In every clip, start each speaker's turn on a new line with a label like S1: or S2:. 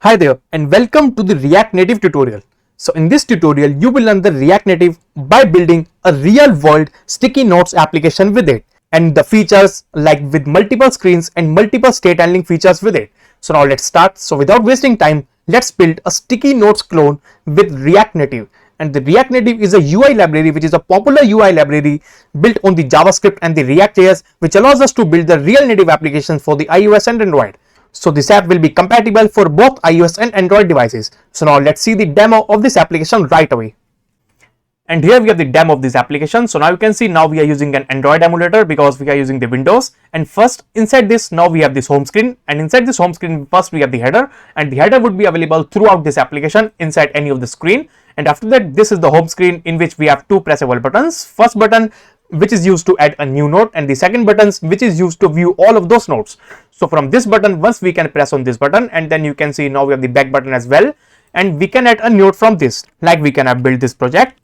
S1: Hi there and welcome to the React Native tutorial. So in this tutorial you will learn the React Native by building a real world sticky notes application with it and the features like with multiple screens and multiple state handling features with it. So now let's start. So without wasting time, let's build a sticky notes clone with React Native. And the React Native is a UI library which is a popular UI library built on the JavaScript and the React.JS, which allows us to build the real native applications for the iOS and Android. So this app will be compatible for both iOS and Android devices. So now let's see the demo of this application right away. And here we have the demo of this application. So now you can see now we are using an Android emulator because we are using the Windows. And first inside this now we have this home screen, and inside this home screen first we have the header, and the header would be available throughout this application inside any of the screen. And after that, this is the home screen in which we have two pressable buttons. First button which is used to add a new node, and the second button which is used to view all of those nodes. So from this button, once we can press on this button, and then you can see now we have the back button as well, and we can add a node from this, like we can have built this project.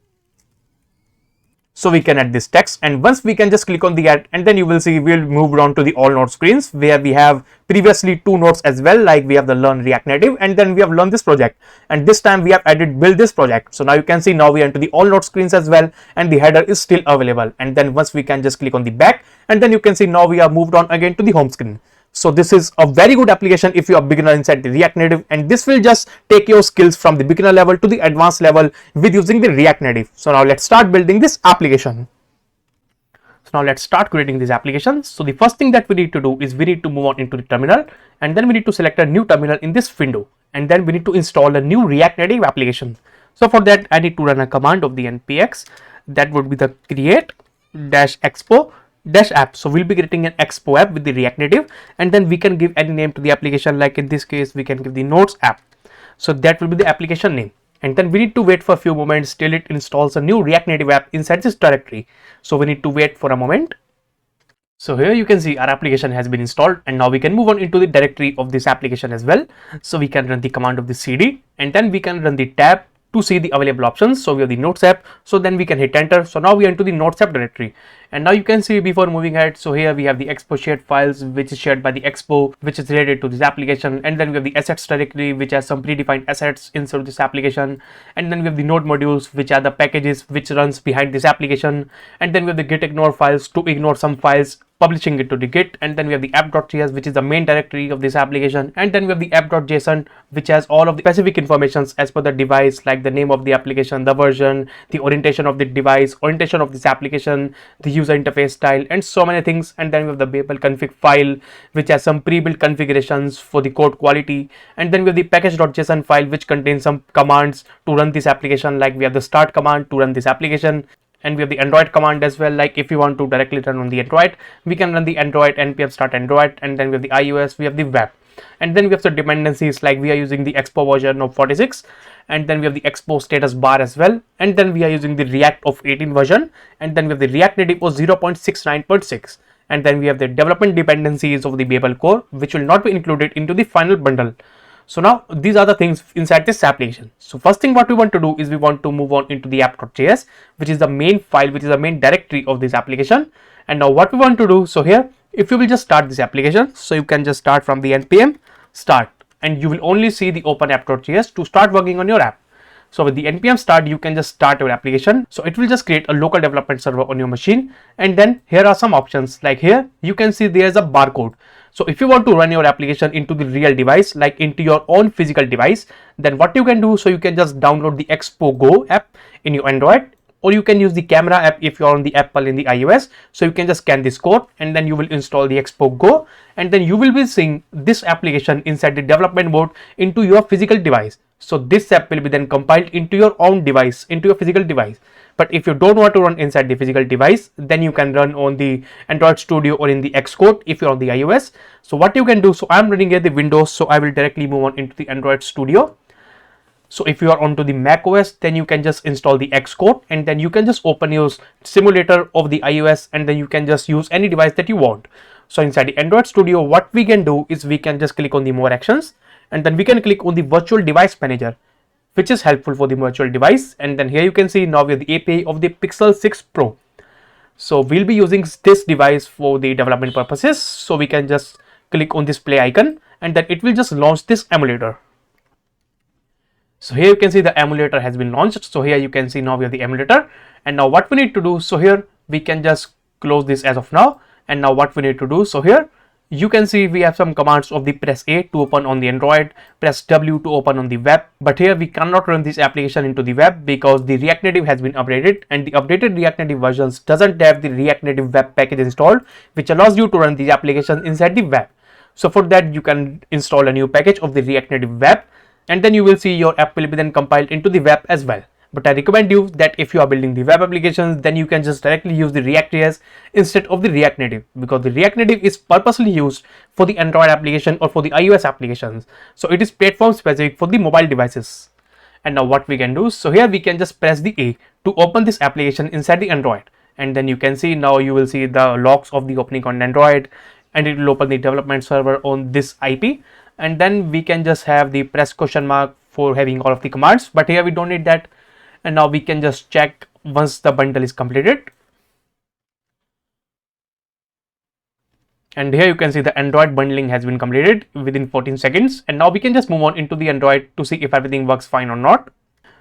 S1: So we can add this text, and once we can just click on the add, and then you will see we'll move on to the all node screens where we have previously two nodes as well, like we have the learn React Native, and then we have learn this project, and this time we have added build this project. So now you can see now we enter the all node screens as well, and the header is still available. And then once we can just click on the back, and then you can see now we are moved on again to the home screen. So this is a very good application if you are beginner inside the React Native, and this will just take your skills from the beginner level to the advanced level with using the React Native. So now let's start building this application. So now let's start creating this application. So the first thing that we need to do is we need to move on into the terminal, and then we need to select a new terminal in this window, and then we need to install a new React Native application. So for that I need to run a command of the npx, that would be the create-expo -app. So we'll be creating an Expo app with the React Native, and then we can give any name to the application, like in this case we can give the notes app. So that will be the application name, and then we need to wait for a few moments till it installs a new React Native app inside this directory. So we need to wait for a moment. So here you can see our application has been installed, and now we can move on into the directory of this application as well. So we can run the command of the cd, and then we can run the tab to see the available options. So we have the notes app, so then we can hit enter. So now we enter the notes app directory, and now you can see before moving ahead, so here we have the Expo shared files which is shared by the Expo, which is related to this application, and then we have the assets directory which has some predefined assets inside this application, and then we have the node modules which are the packages which runs behind this application, and then we have the git ignore files to ignore some files, publishing it to the git, and then we have the app.js which is the main directory of this application, and then we have the app.json which has all of the specific informations as per the device, like the name of the application, the version, the orientation of the device, orientation of this application, the user interface style, and so many things. And then we have the Babel config file which has some pre-built configurations for the code quality, and then we have the package.json file which contains some commands to run this application, like we have the start command to run this application, and we have the Android command as well, like if you want to directly run on the Android, we can run the Android npm start Android, and then we have the iOS, we have the web, and then we have some dependencies, like we are using the Expo version of 46, and then we have the Expo status bar as well, and then we are using the React of 18 version, and then we have the React Native of 0.69.6, and then we have the development dependencies of the Babel core which will not be included into the final bundle. So now these are the things inside this application. So first thing what we want to do is we want to move on into the app.js, which is the main file, which is the main directory of this application. And now what we want to do, so here if you will just start this application, so you can just start from the npm start, and you will only see the open app.js to start working on your app. So with the npm start, you can just start your application. So it will just create a local development server on your machine, and then here are some options, like here you can see there's a barcode. So if you want to run your application into the real device, like into your own physical device, then what you can do, so you can just download the Expo Go app in your Android, or you can use the camera app if you're on the Apple in the iOS. So you can just scan this code, and then you will install the Expo Go, and then you will be seeing this application inside the development mode into your physical device. So this app will be then compiled into your own device, into your physical device. But if you don't want to run inside the physical device, then you can run on the Android Studio or in the Xcode if you're on the iOS. So what you can do, so I'm running here the Windows, so I will directly move on into the Android Studio. So if you are onto the Mac OS, then you can just install the Xcode, and then you can just open your simulator of the iOS, and then you can just use any device that you want. So inside the Android Studio, what we can do is we can just click on the more actions, and then we can click on the virtual device manager, which is helpful for the virtual device. And then here you can see now we have the API of the Pixel 6 Pro. So we'll be using this device for the development purposes. So we can just click on this play icon, and then it will just launch this emulator. So here you can see the emulator has been launched. So here you can see now we have the emulator, and now what we need to do, so here we can just close this as of now. And now what we need to do, so here you can see we have some commands of the press A to open on the Android, press W to open on the web, but here we cannot run this application into the web because the React Native has been updated, and the updated React Native versions doesn't have the React Native web package installed, which allows you to run these applications inside the web. So for that you can install a new package of the React Native web, and then you will see your app will be then compiled into the web as well. But I recommend you that if you are building the web applications, then you can just directly use the React.JS instead of the React Native, because the React Native is purposely used for the Android application or for the iOS applications. So it is platform specific for the mobile devices. And now what we can do, so here we can just press the A to open this application inside the Android, and then you can see now you will see the logs of the opening on Android, and it will open the development server on this IP. And then we can just have the press question mark for having all of the commands, but here we don't need that. And now we can just check once the bundle is completed, and here you can see the Android bundling has been completed within 14 seconds. And now we can just move on into the Android to see if everything works fine or not.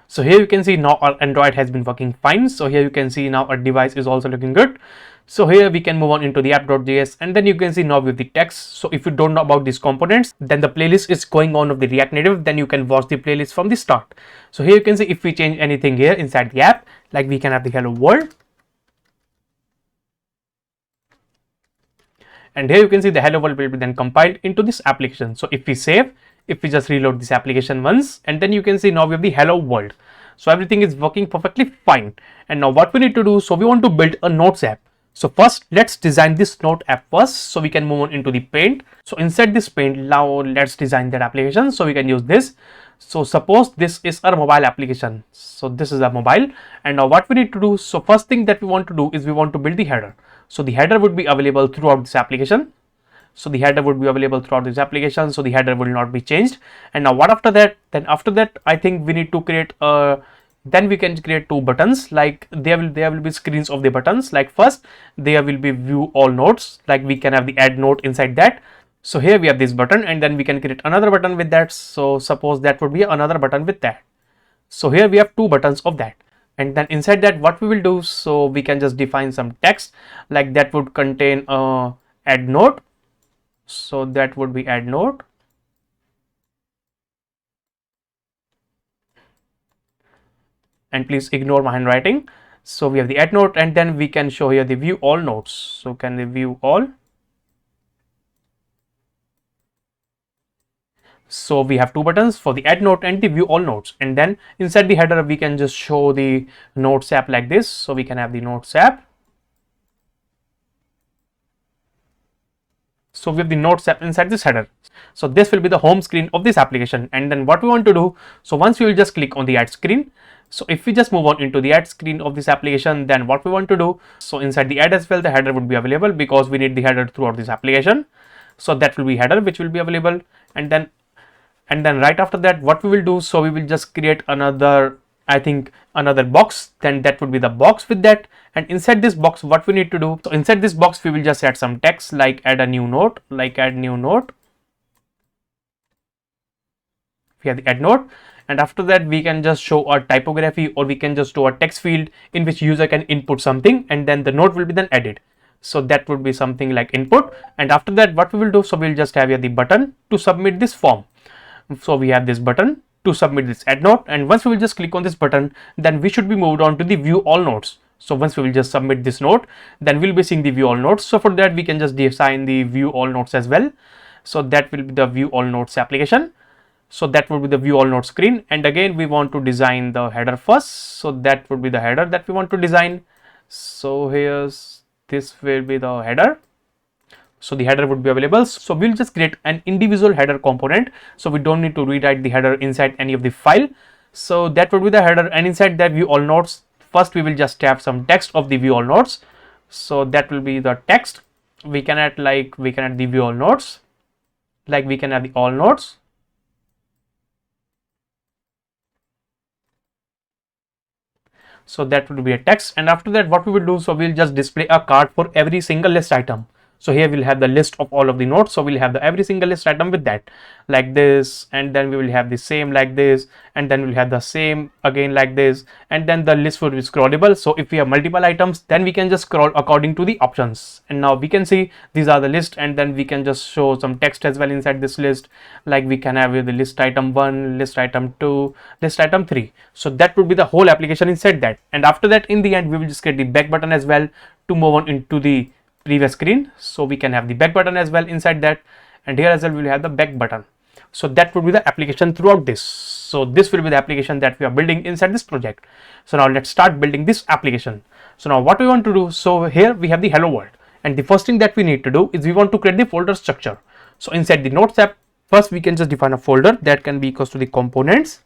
S1: So here you can see now our Android has been working fine. So here you can see now our device is also looking good. So here we can move on into the app.js, and then you can see now with the text. So if you don't know about these components, then the playlist is going on of the React Native, then you can watch the playlist from the start. So here you can see if we change anything here inside the app, like we can have the hello world, and here you can see the hello world will be then compiled into this application. So if we save, if we just reload this application once, and then you can see now we have the hello world. So everything is working perfectly fine. And now what we need to do, so we want to build a notes app. So first let's design this note app first, so we can move on into the paint. So inside this paint, now let's design that application. So we can use this. So suppose this is our mobile application, so this is a mobile. And now what we need to do, so first thing that we want to do is we want to build the header. So the header would be available throughout this application. So the header would be available throughout this application, so the header will not be changed. And now what after that, then after that I think we need to create a, then we can create two buttons, like there will be screens of the buttons. Like first there will be view all notes, like we can have the add note inside that. So here we have this button, and then we can create another button with that. So suppose that would be another button with that. So here we have two buttons of that, and then inside that what we will do, so we can just define some text, like that would contain a add note. So that would be add note, and please ignore my handwriting. So we have the add note, and then we can show here the view all notes. So can we view all? So we have two buttons for the add note and the view all notes, and then inside the header we can just show the notes app like this. So we can have the notes app. So we have the notes app inside this header. So this will be the home screen of this application. And then what we want to do, so once we will just click on the add screen. So if we just move on into the add screen of this application, then what we want to do, so inside the add as well, the header would be available because we need the header throughout this application. So that will be header which will be available. And then right after that what we will do, so we will just create another, I think another box, then that would be the box with that. And inside this box what we need to do, so inside this box we will just add some text, like add a new note, like add new note. We have the add note, and after that we can just show a typography, or we can just show a text field in which user can input something, and then the note will be then added. So that would be something like input. And after that what we will do, so we'll just have here the button to submit this form. So we have this button to submit this add note, and once we will just click on this button, then we should be moved on to the view all notes. So once we will just submit this note, then we'll be seeing the view all notes. So for that we can just define the view all notes as well. So that will be the view all notes application. So that would be the view all notes screen, and again we want to design the header first. So that would be the header that we want to design. So here's, this will be the header. So the header would be available. So we'll just create an individual header component, so we don't need to rewrite the header inside any of the file. So that would be the header, and inside that view all notes, first we will just have some text of the view all notes. So that will be the text. We can add, like we can add the view all notes, like we can add the all notes. So that would be a text, and after that what we will do, so we'll just display a card for every single list item. So here we'll have the list of all of the nodes. So we'll have the every single list item with that, like this, and then we will have the same like this, and then we'll have the same again like this, and then the list will be scrollable. So if we have multiple items, then we can just scroll according to the options. And now we can see these are the list, and then we can just show some text as well inside this list. Like we can have the list item 1, list item 2, list item 3. So that would be the whole application inside that. And after that, in the end, we will just get the back button as well to move on into the previous screen. So we can have the back button as well inside that, and here as well we will have the back button. So that would be the application throughout this. So this will be the application that we are building inside this project. So now let's start building this application. So now what we want to do, so here we have the hello world, and the first thing that we need to do is we want to create the folder structure. So inside the nodes app, first we can just define a folder that can be equals to the components.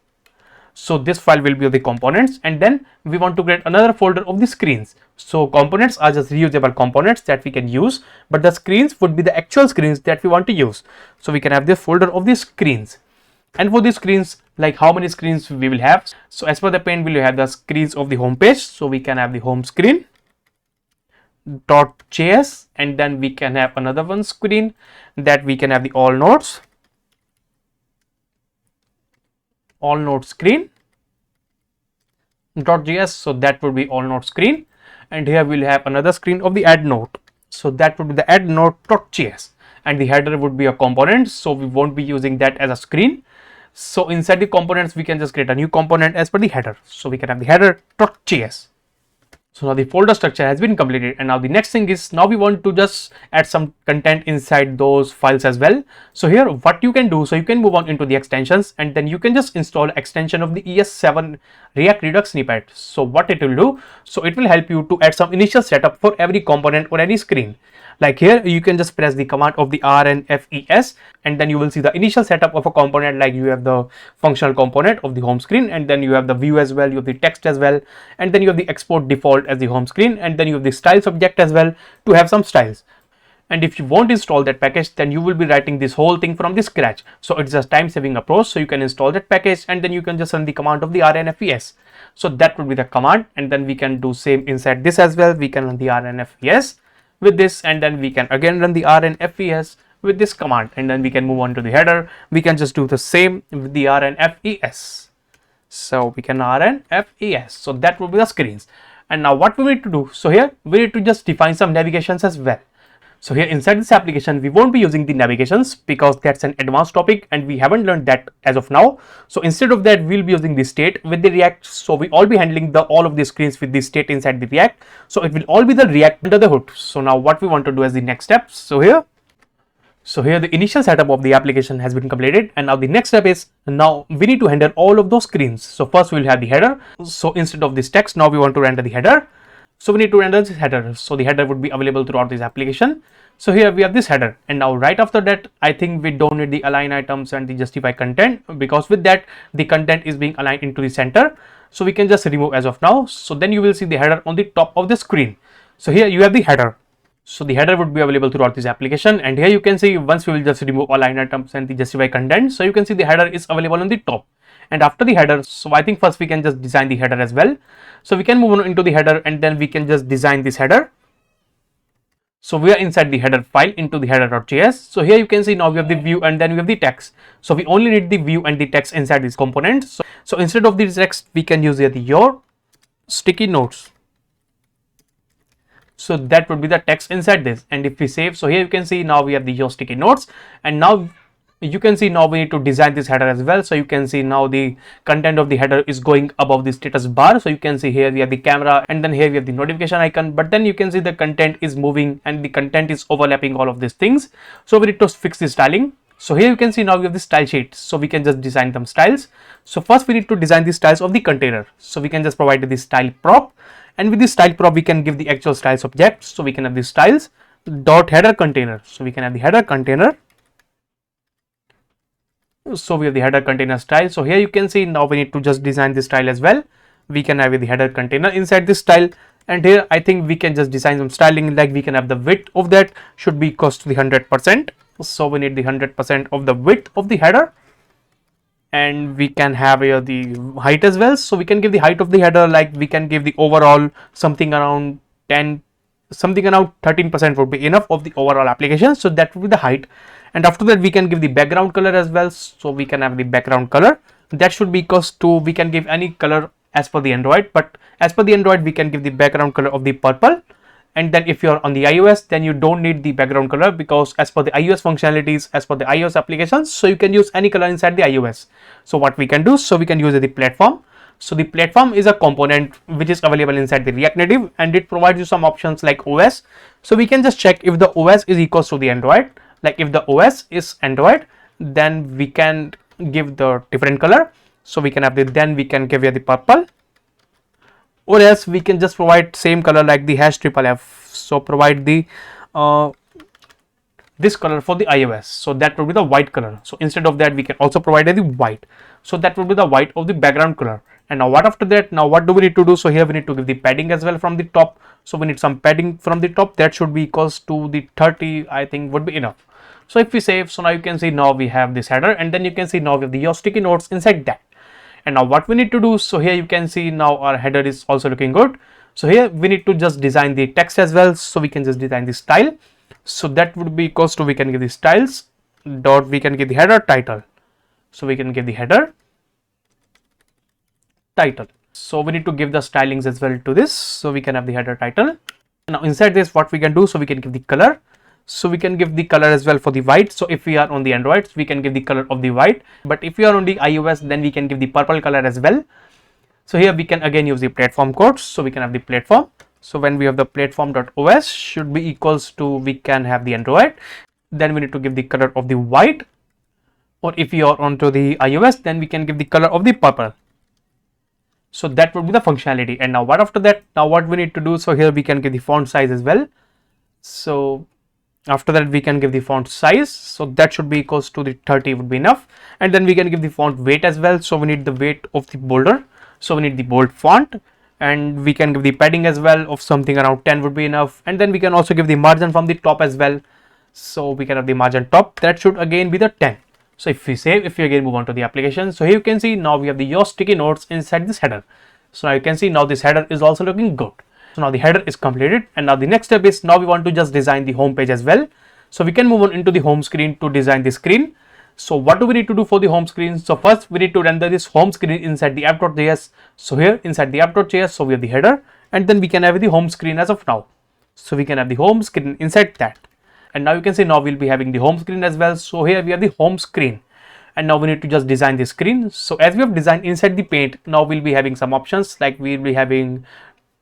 S1: So this file will be of the components, and then we want to create another folder of the screens. So components are just reusable components that we can use, but the screens would be the actual screens that we want to use. So we can have this folder of the screens, and for the screens, like how many screens we will have. So as per the pane, we will have the screens of the home page. So we can have the home screen .js, and then we can have another one screen that we can have the all nodes screen .js. So that would be all node screen, and here we'll have another screen of the add node. So that would be the add node.js, and the header would be a component, so we won't be using that as a screen. So inside the components, we can just create a new component as per the header. So we can have the header.js. So now the folder structure has been completed, and now the next thing is, now we want to just add some content inside those files as well. So here what you can do, so you can move on into the extensions, and then you can just install extension of the ES7 React Redux snippet. So what it will do, so it will help you to add some initial setup for every component or any screen. Like here, you can just press the command of the rnfes, and then you will see the initial setup of a component. Like you have the functional component of the home screen, and then you have the view as well, you have the text as well, and then you have the export default as the home screen, and then you have the styles object as well to have some styles. And if you won't install that package, then you will be writing this whole thing from the scratch. So it's a time saving approach. So you can install that package, and then you can just run the command of the rnfes. So that would be the command, and then we can do same inside this as well. We can run the rnfes with this, and then we can again run the rnfes with this command, and then we can move on to the header. We can just do the same with the rnfes. So we can rnfes. So that would be the screens. And now what we need to do, so here we need to just define some navigations as well. So here inside this application, we won't be using the navigations because that's an advanced topic and we haven't learned that as of now. So instead of that, we'll be using the state with the React. So we all be handling all of the screens with the state inside the React. So it will all be the React under the hood. So now what we want to do as the next step. So here the initial setup of the application has been completed, and now the next step is, now we need to handle all of those screens. So first we'll have the header. So instead of this text, now we want to render the header. So we need to render this header. So the header would be available throughout this application. So here we have this header, and now right after that, I think we don't need the align items and the justify content, because with that the content is being aligned into the center. So we can just remove as of now. So then you will see the header on the top of the screen. So here you have the header. So the header would be available throughout this application, and here you can see once we will just remove align items and the justify content. So you can see the header is available on the top. And after the header, so I think first we can just design the header as well. So we can move on into the header, and then we can just design this header. So we are inside the header file into the header.js. So here you can see now we have the view and then we have the text. So we only need the view and the text inside this component. So instead of the text, we can use here the your sticky notes. So that would be the text inside this. And if we save, so here you can see now we have the your sticky notes, and now you can see now we need to design this header as well. So you can see now the content of the header is going above the status bar. So you can see here we have the camera, and then here we have the notification icon, but then you can see the content is moving and the content is overlapping all of these things. So we need to fix the styling. So here you can see now we have the style sheet. So we can just design some styles. So first we need to design the styles of the container. So we can just provide the style prop, and with the style prop we can give the actual styles object. So we can have the styles dot header container. So we can have the header container. So we have the header container style. So here you can see now we need to just design the style as well. We can have the header container inside this style, and here I think we can just design some styling, like we can have the width of that should be equals to the 100%. So we need the 100% of the width of the header, and we can have here the height as well. So we can give the height of the header, like we can give the overall something around 10 something around 13% would be enough of the overall application. So that would be the height. And after that we can give the background color as well. So we can have the background color, that should be equals to, we can give any color as per the Android, but as per the Android we can give the background color of the purple. And then if you're on the iOS, then you don't need the background color, because as per the iOS functionalities, as per the iOS applications, so you can use any color inside the iOS. So what we can do, so we can use the platform. So the platform is a component which is available inside the React Native, and it provides you some options like OS. So we can just check if the OS is equals to the Android. Like if the OS is Android, then we can give the different color. So we can have the, then we can give you the purple, or else we can just provide same color like the hash triple F. So provide the this color for the iOS, so that will be the white color. So instead of that we can also provide the white, so that will be the white of the background color. And now what after that, now what do we need to do? So here we need to give the padding as well from the top. So we need some padding from the top, that should be equals to the 30, I think would be enough. So if we save, so now you can see now we have this header, and then you can see now we have the your sticky notes inside that. And now what we need to do, so here you can see now our header is also looking good. So here we need to just design the text as well. So we can just design the style. So that would be equals to, we can give the styles dot, we can give the header title. So we can give the header title. So we need to give the stylings as well to this. So we can have the header title. Now inside this what we can do, so we can give the color. So we can give the color as well for the white. So if we are on the Android, we can give the color of the white, but if we are on the iOS, then we can give the purple color as well. So here we can again use the platform codes. So we can have the platform. So when we have the platform.os should be equals to, we can have the Android, then we need to give the color of the white, or if you are onto the iOS, then we can give the color of the purple. So that would be the functionality. And now what after that, now what we need to do, so here we can give the font size as well. So after that we can give the font size, so that should be equals to the 30 would be enough. And then we can give the font weight as well. So we need the weight of the bolder, so we need the bold font, and we can give the padding as well of something around 10 would be enough. And then we can also give the margin from the top as well. So we can have the margin top, that should again be the 10. So if we save, if we again move on to the application, so here you can see now we have the your sticky notes inside this header. So now you can see now this header is also looking good. So now the header is completed, and now the next step is, now we want to just design the home page as well. So we can move on into the home screen to design the screen. So what do we need to do for the home screen? So first we need to render this home screen inside the app.js. So here inside the app.js, so we have the header, and then we can have the home screen as of now. So we can have the home screen inside that. And now you can see now we'll be having the home screen as well. So here we have the home screen, and now we need to just design the screen. So as we have designed inside the paint, now we'll be having some options, like we'll be having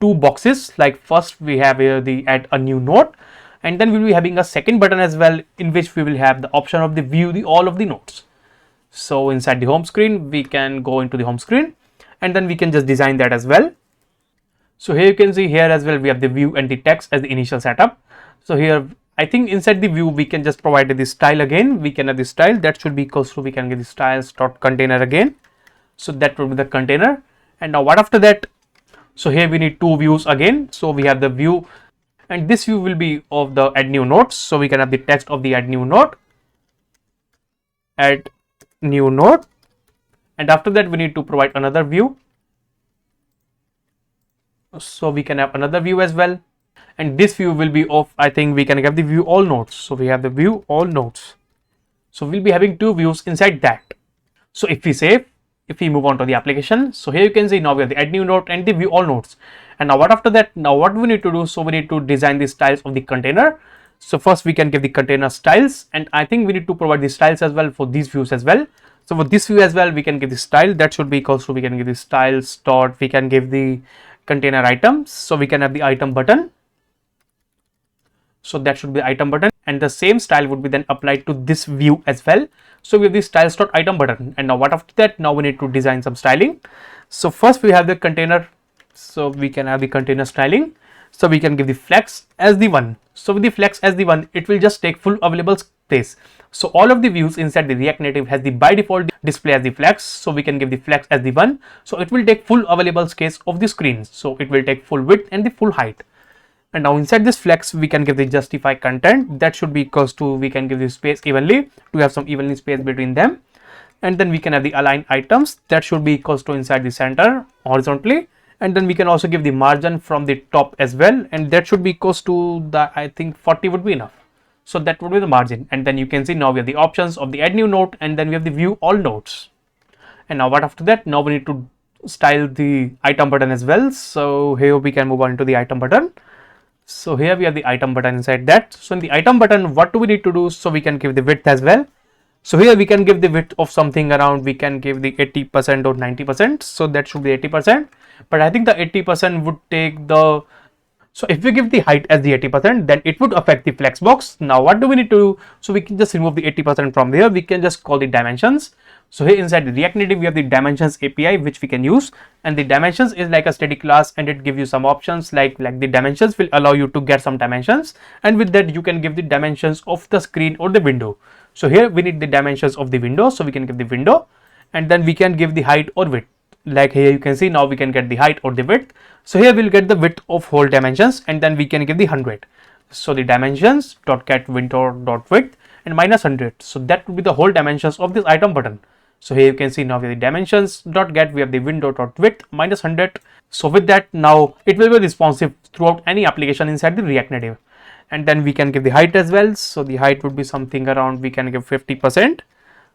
S1: two boxes. Like first we have here the add a new note, and then we'll be having a second button as well, in which we will have the option of the view the all of the notes. So inside the home screen we can go into the home screen, and then we can just design that as well. So here you can see here as well we have the view and the text as the initial setup. So here I think inside the view we can just provide the style again. We can have the style, that should be equals to, we can get the styles dot container again. So that will be the container. And now what after that, so here we need two views again. So we have the view, and this view will be of the add new notes. So we can have the text of the add new note, add new note, and after that we need to provide another view. So we can have another view as well, and this view will be of, I think we can have the view all notes. So we have the view all notes. So we'll be having two views inside that. So if we save, if we move on to the application, so here you can see now we have the add new note and the view all notes. And now what after that, now what we need to do, so we need to design the styles of the container. So first we can give the container styles, and I think we need to provide the styles as well for these views as well. So for this view as well we can give the style, that should be equals to, we can give the styles dot, we can give the container items. So we can have the item button, so that should be item button, and the same style would be then applied to this view as well. So we have the styles dot item button. And now what after that, now we need to design some styling. So first we have the container, so we can have the container styling. So we can give the flex as the one. So with the flex as the one, it will just take full available space. So all of the views inside the React Native has the by default display as the flex. So we can give the flex as the one. So it will take full available space of the screen. So it will take full width and the full height. And now inside this flex we can give the justify content, that should be equals to, we can give the space evenly to have some evenly space between them. And then we can have the align items, that should be equals to inside the center horizontally. And then we can also give the margin from the top as well, and that should be equals to the, I think 40 would be enough. So that would be the margin. And then you can see now we have the options of the add new note, and then we have the view all notes. And now what after that, now we need to style the item button as well. So here we can move on to the item button. So here we have the item button inside that. So in the item button, what do we need to do? So we can give the width as well. So here we can give the width of something around, we can give the 80% or 90%. So that should be 80%, but I think the 80% would take the, so if we give the height as the 80%, then it would affect the flex box. Now what do we need to do? So we can just remove the 80% from here. We can just call the dimensions. So here inside the React Native, we have the dimensions API, which we can use. And the dimensions is like a static class, and it gives you some options like the dimensions will allow you to get some dimensions. And with that, you can give the dimensions of the screen or the window. So here we need the dimensions of the window. So we can give the window, and then we can give the height or width. Like here you can see now we can get the height or the width. So here we'll get the width of whole dimensions, and then we can give the 100. So the dimensions dot get window dot width and minus 100. So that would be the whole dimensions of this item button. So here you can see now we have the dimensions dot get, we have the window dot width minus 100. So with that, now it will be responsive throughout any application inside the React Native. And then we can give the height as well. So the height would be something around, we can give 50%.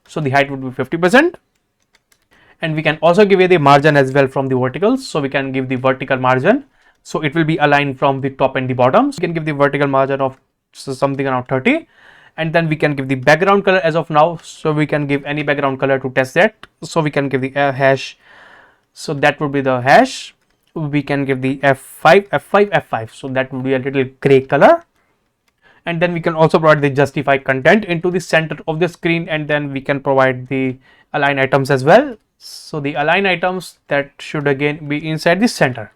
S1: So the height would be 50%. And we can also give you the margin as well from the verticals. So we can give the vertical margin. So it will be aligned from the top and the bottom. So we can give the vertical margin of something around 30. And then we can give the background color as of now. So we can give any background color to test that. So we can give the hash. So that would be the hash. We can give the F5, F5, F5. So that would be a little gray color. And then we can also provide the justify content into the center of the screen. And then we can provide the align items as well. So the align items that should again be inside the center.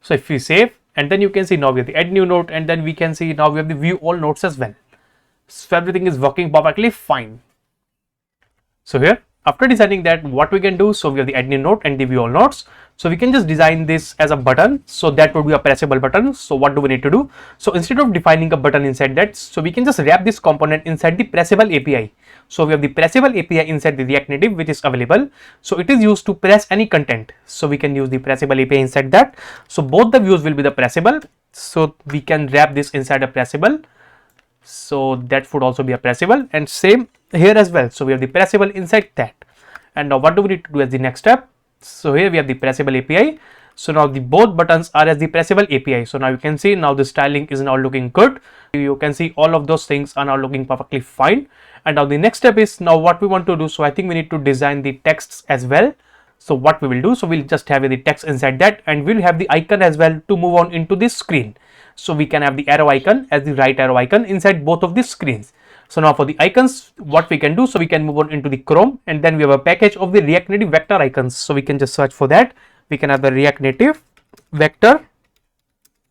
S1: So if we save, and then you can see now we have the add new note, and then we can see now we have the view all notes as well. So everything is working perfectly fine. So here after designing that, what we can do, so we have the add new note and the view all notes. So we can just design this as a button. So that would be a pressable button. So what do we need to do? So instead of defining a button inside that, so we can just wrap this component inside the pressable API. So we have the pressable API inside the React Native, which is available. So it is used to press any content. So we can use the pressable API inside that. So both the views will be the pressable. So we can wrap this inside a pressable. So that would also be a pressable, and same here as well. So we have the pressable inside that. And now what do we need to do as the next step? So here we have the pressable API. So now the both buttons are as the pressable API. So now you can see now the styling is now looking good. You can see all of those things are now looking perfectly fine. And now the next step is now what we want to do. So I think we need to design the texts as well. So what we will do, so we'll just have the text inside that, and we'll have the icon as well to move on into this screen. So we can have the arrow icon as the right arrow icon inside both of these screens. So now for the icons, what we can do, so we can move on into the Chrome, and then we have a package of the React Native vector icons. So we can just search for that. We can have the React Native vector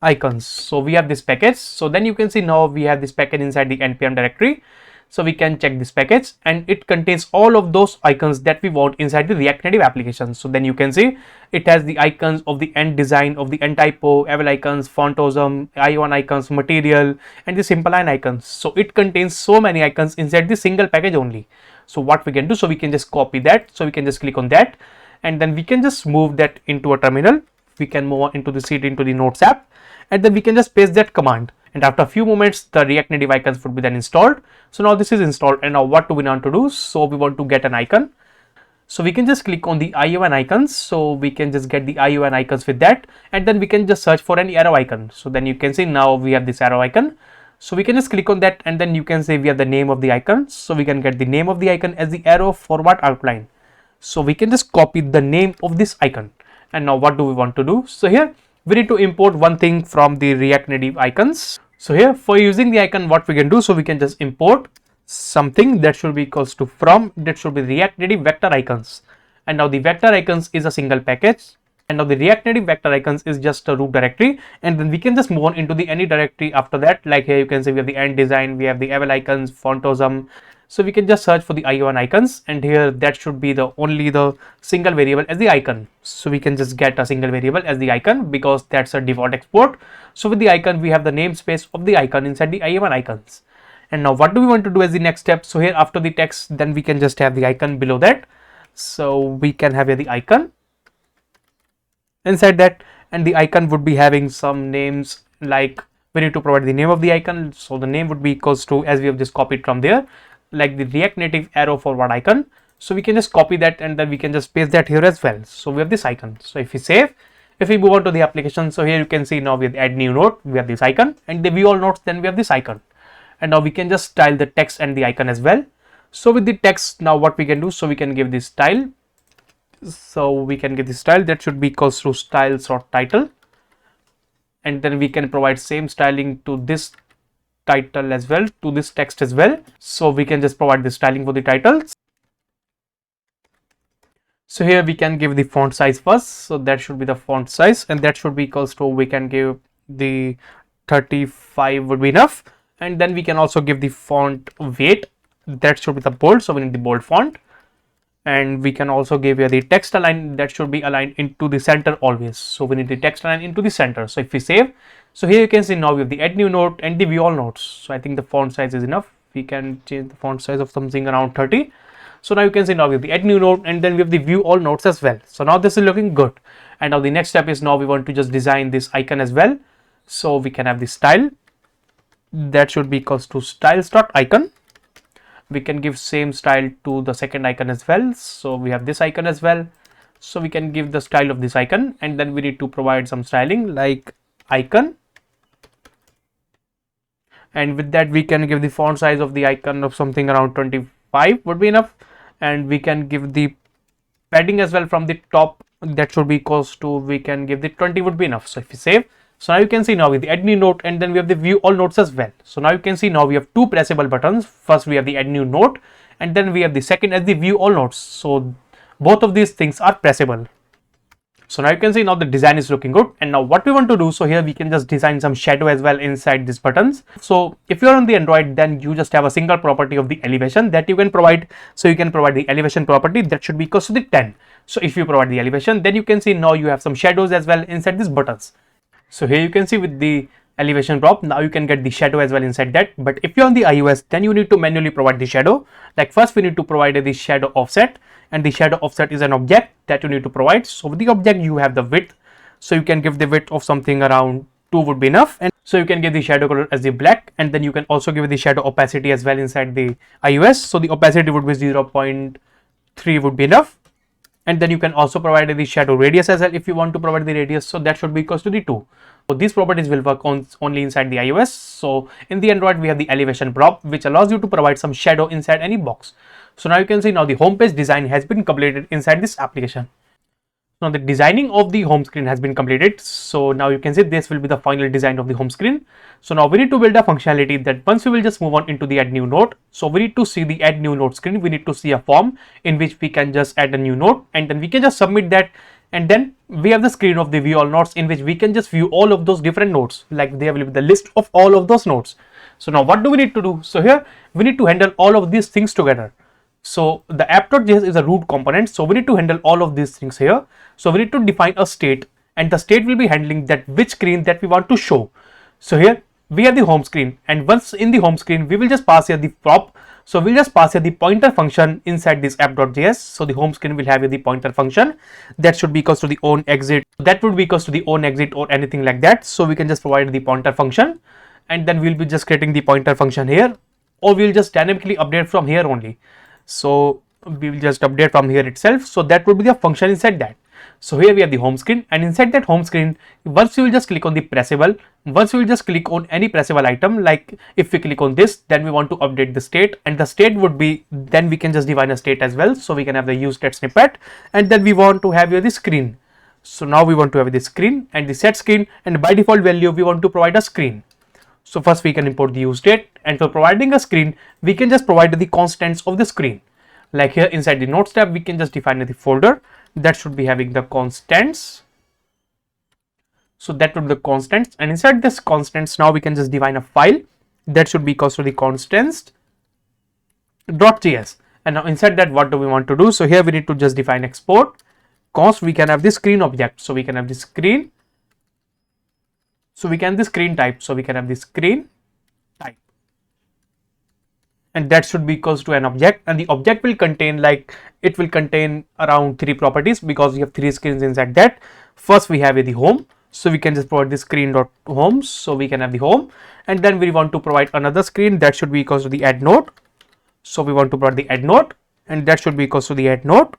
S1: icons. So we have this package. So then you can see now we have this package inside the npm directory. So we can check this package, and it contains all of those icons that we want inside the React Native application. So then you can see it has the icons of the end design, of the end typo, eval icons, fontosm, icon icons, material, and the simple line icons. So it contains so many icons inside the single package only. So what we can do, so we can just copy that. So we can just click on that, and then we can just move that into a terminal. We can move on into the seat into the Notes app, and then we can just paste that command. And after a few moments, the React Native icons would be then installed. So now this is installed, and now what do we want to do? So we want to get an icon. So we can just click on the ION icons. So we can just get the ION icons with that, and then we can just search for any arrow icon. So then you can see now we have this arrow icon. So we can just click on that, and then you can say we have the name of the icon. So we can get the name of the icon as the arrow forward outline. So we can just copy the name of this icon. And now what do we want to do? So here we need to import one thing from the React Native icons. So here for using the icon, what we can do, so we can just import something that should be equals to from, that should be React Native vector icons. And now the vector icons is a single package, and now the React Native vector icons is just a root directory, and then we can just move on into the any directory after that. Like here you can see we have the end design, we have the eval icons, fontosm. So we can just search for the ION icons, and here that should be the only the single variable as the icon. So we can just get a single variable as the icon because that's a default export. So with the icon, we have the namespace of the icon inside the ION icons. And now what do we want to do as the next step? So here after the text, then we can just have the icon below that. So we can have here the icon, inside that, and the icon would be having some names, like we need to provide the name of the icon. So the name would be equals to, as we have just copied from there, like the React Native arrow forward icon. So we can just copy that and then we can just paste that here as well. So we have this icon. So if we save, if we move on to the application, so here you can see now we have add new note, we have this icon, and the view all notes, then we have this icon. And now we can just style the text and the icon as well. So with the text, now what we can do, so we can give this style. So we can give the style that should be equals to styles.title, and then we can provide same styling to this title as well, to this text as well. So we can just provide the styling for the titles. So here we can give the font size first, so that should be the font size, and that should be equals to, we can give the 35 would be enough, and then we can also give the font weight, that should be the bold, so we need the bold font. And we can also give here the text align, that should be aligned into the center always, so we need the text align into the center. So if we save, so here you can see now we have the add new note and the view all notes. So I think the font size is enough, we can change the font size of something around 30. So now you can see now we have the add new note, and then we have the view all notes as well. So now this is looking good. And now the next step is, now we want to just design this icon as well. So we can have the style, that should be equals to styles.icon. We can give same style to the second icon as well. So we have this icon as well. So we can give the style of this icon, and then we need to provide some styling like icon. And with that we can give the font size of the icon of something around 25 would be enough. And we can give the padding as well from the top, that should be equals to, we can give the 20 would be enough. So if we save, so now you can see now with the add new note, and then we have the view all notes as well. So now you can see now we have two pressable buttons. First we have the add new note, and then we have the second as the view all notes. So both of these things are pressable. So now you can see now the design is looking good. And now what we want to do, so here we can just design some shadow as well inside these buttons. So if you're on the Android, then you just have a single property of the elevation that you can provide. So you can provide the elevation property, that should be equals to the 10. So if you provide the elevation, then you can see now you have some shadows as well inside these buttons. So here you can see with the elevation prop, now you can get the shadow as well inside that. But if you're on the iOS, then you need to manually provide the shadow. Like first we need to provide the shadow offset, and the shadow offset is an object that you need to provide. So with the object you have the width, so you can give the width of something around 2 would be enough. And so you can give the shadow color as the black, and then you can also give the shadow opacity as well inside the iOS. So the opacity would be 0.3 would be enough. And then you can also provide the shadow radius as well if you want to provide the radius, so that should be equals to the 2. So these properties will work on only inside the iOS. So in the Android we have the elevation prop, which allows you to provide some shadow inside any box. So now you can see now the home page design has been completed inside this application. Now the designing of the home screen has been completed. So now you can see this will be the final design of the home screen. So now we need to build a functionality that once we will just move on into the add new note. So we need to see the add new note screen. We need to see a form in which we can just add a new note, and then we can just submit that. And then we have the screen of the view all notes, in which we can just view all of those different notes, like there will be the list of all of those notes. So now what do we need to do? So here we need to handle all of these things together. So the app.js is a root component, so we need to handle all of these things here. So we need to define a state, and the state will be handling that which screen that we want to show. So here we have the home screen, and once in the home screen we will just pass here the prop. So we'll just pass here the pointer function inside this app.js. So the home screen will have here the pointer function, that should be equals to the on exit, that would be equals to the on exit or anything like that. So we can just provide the pointer function, and then we'll be just creating the pointer function here, or we'll just dynamically update from here only. So we will just update from here itself. So that would be the function inside that. So here we have the home screen, and inside that home screen, once you will just click on the pressable, once we will just click on any pressable item, like if we click on this, then we want to update the state, and the state would be, then we can just define a state as well. So we can have the useState snippet, and then we want to have here the screen. So now we want to have the screen and the set screen, and by default value we want to provide a screen. So first we can import the useState, and for providing a screen we can just provide the constants of the screen. Like here inside the notes tab we can just define the folder that should be having the constants. So that would be the constants, and inside this constants now we can just define a file that should be equals to the constants.js. And now inside that what do we want to do? So here we need to just define export const, we can have the screen object, so we can have the screen. So we can have the screen type, so we can have the screen type. and that should be equals to an object, and the object will contain it will contain around 3 properties because we have 3 screens inside that. First we have the home, so we can just provide the screen dot home, so we can have the home, and then we want to provide another screen that should be equals to the add node, so we want to provide the add node, and that should be equals to the add node,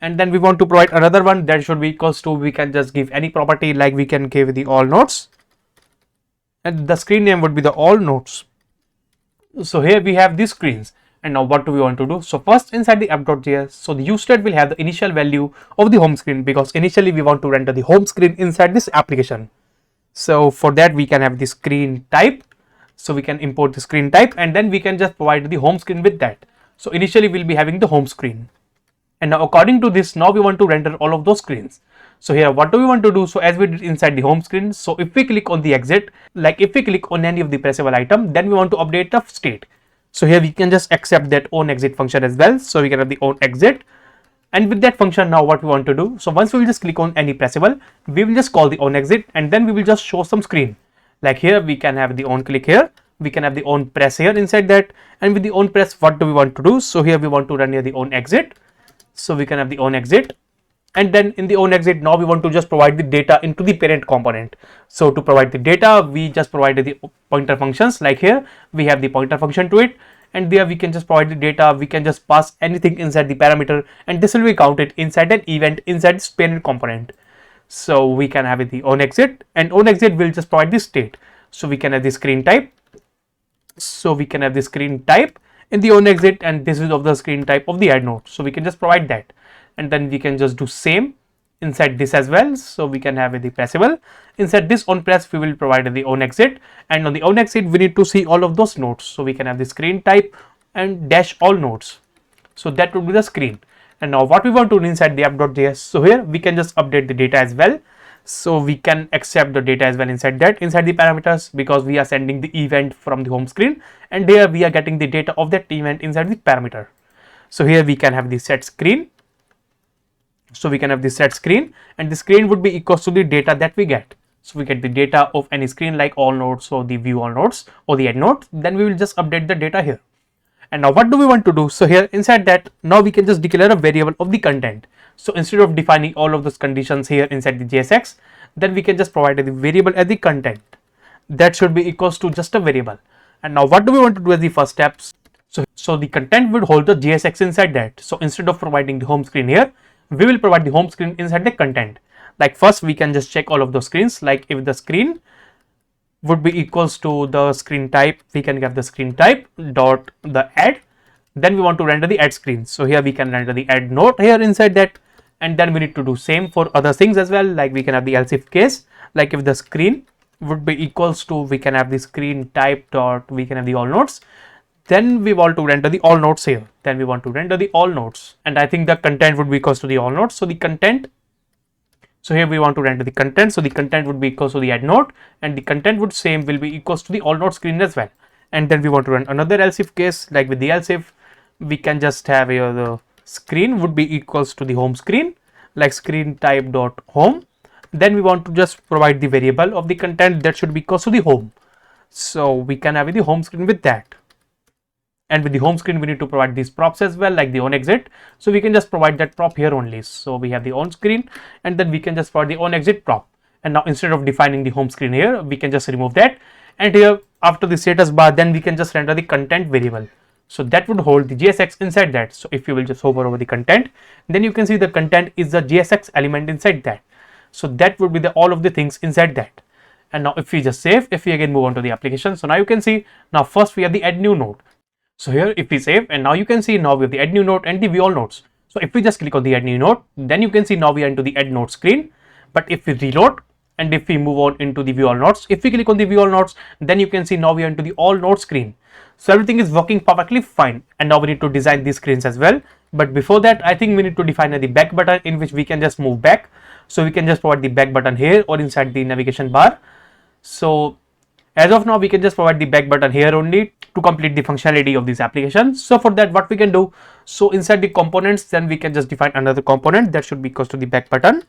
S1: and then we want to provide another one that should be equals to, we can just give any property, like we can give the all nodes, and the screen name would be the all nodes. So here we have these screens, and now what do we want to do? So first, inside the app.js, so the useState will have the initial value of the home screen, because initially we want to render the home screen inside this application. So for that we can have the screen type, so we can import the screen type, and then we can just provide the home screen with that. So initially we'll be having the home screen, and now according to this, now we want to render all of those screens. So here what do we want to do? So as we did inside the home screen, so if we click on the exit, like if we click on any of the pressable item, then we want to update the state. So here we can just accept that on exit function as well, so we can have the on exit, and with that function, now what we want to do, so once we will just click on any pressable, we will just call the on exit, and then we will just show some screen. Like here we can have the on click here, we can have the on press here inside that, and with the on press, what do we want to do? So here we want to run here the on exit, so we can have the on exit, and then in the on exit, now we want to just provide the data into the parent component. So to provide the data, we just provided the pointer functions, like here we have the pointer function to it, and there we can just provide the data, we can just pass anything inside the parameter, and this will be counted inside an event inside this parent component. So we can have it the on exit, and on exit will just provide the state. So we can have the screen type, so we can have the screen type in the on exit, and this is of the screen type of the add node, so we can just provide that, and then we can just do same inside this as well. So we can have the pressable, inside this on press we will provide the on exit, and on the on exit we need to see all of those nodes, so we can have the screen type and dash all nodes, so that would be the screen. And now what we want to do inside the app.js, so here we can just update the data as well, so we can accept the data as well inside that, inside the parameters, because we are sending the event from the home screen, and here we are getting the data of that event inside the parameter. So here we can have the set screen, so we can have the set screen, and the screen would be equals to the data that we get. So we get the data of any screen like all nodes or the view all nodes or the add node, then we will just update the data here. And now what do we want to do? So here inside that, now we can just declare a variable of the content. So instead of defining all of those conditions here inside the JSX, then we can just provide the variable as the content. That should be equals to just a variable. And now what do we want to do as the first steps? So the content would hold the JSX inside that. So instead of providing the home screen here, we will provide the home screen inside the content. Like first we can just check all of those screens, like if the screen would be equals to the screen type, we can get the screen type dot the add, then we want to render the add screen. So here we can render the add node here inside that, and then we need to do same for other things as well, like we can have the else if case, like if the screen would be equals to, we can have the screen type dot, we can have the all nodes, then we want to render the all nodes here, then we want to render the all nodes, and I think the content would be equals to the all nodes. So the content, so here we want to render the content, so the content would be equals to the add node, and the content would same will be equals to the all node screen as well. And then we want to run another else if case, like with the else if, we can just have here the screen would be equals to the home screen, like screen type dot home, then we want to just provide the variable of the content that should be equals to the home, so we can have the home screen with that. And with the home screen we need to provide these props as well, like the on exit, so we can just provide that prop here only. So we have the on screen, and then we can just provide the on exit prop, and now instead of defining the home screen here, we can just remove that, and here after the status bar, then we can just render the content variable, so that would hold the JSX inside that. So if you will just hover over the content, then you can see the content is the JSX element inside that, so that would be the all of the things inside that. And now if we just save, if we again move on to the application, so now you can see, now first we have the add new node. So here if we save, and now you can see, now we have the add new node and the view all nodes. So if we just click on the add new node, then you can see now we are into the add node screen. But if we reload, and if we move on into the view all nodes, if we click on the view all nodes, then you can see now we are into the all node screen. So everything is working perfectly fine, and now we need to design these screens as well. But before that, I think we need to define the back button, in which we can just move back. So we can just provide the back button here or inside the navigation bar. So as of now, we can just provide the back button here only to complete the functionality of this application. So for that, what we can do, so inside the components, then we can just define another component that should be equals to the back button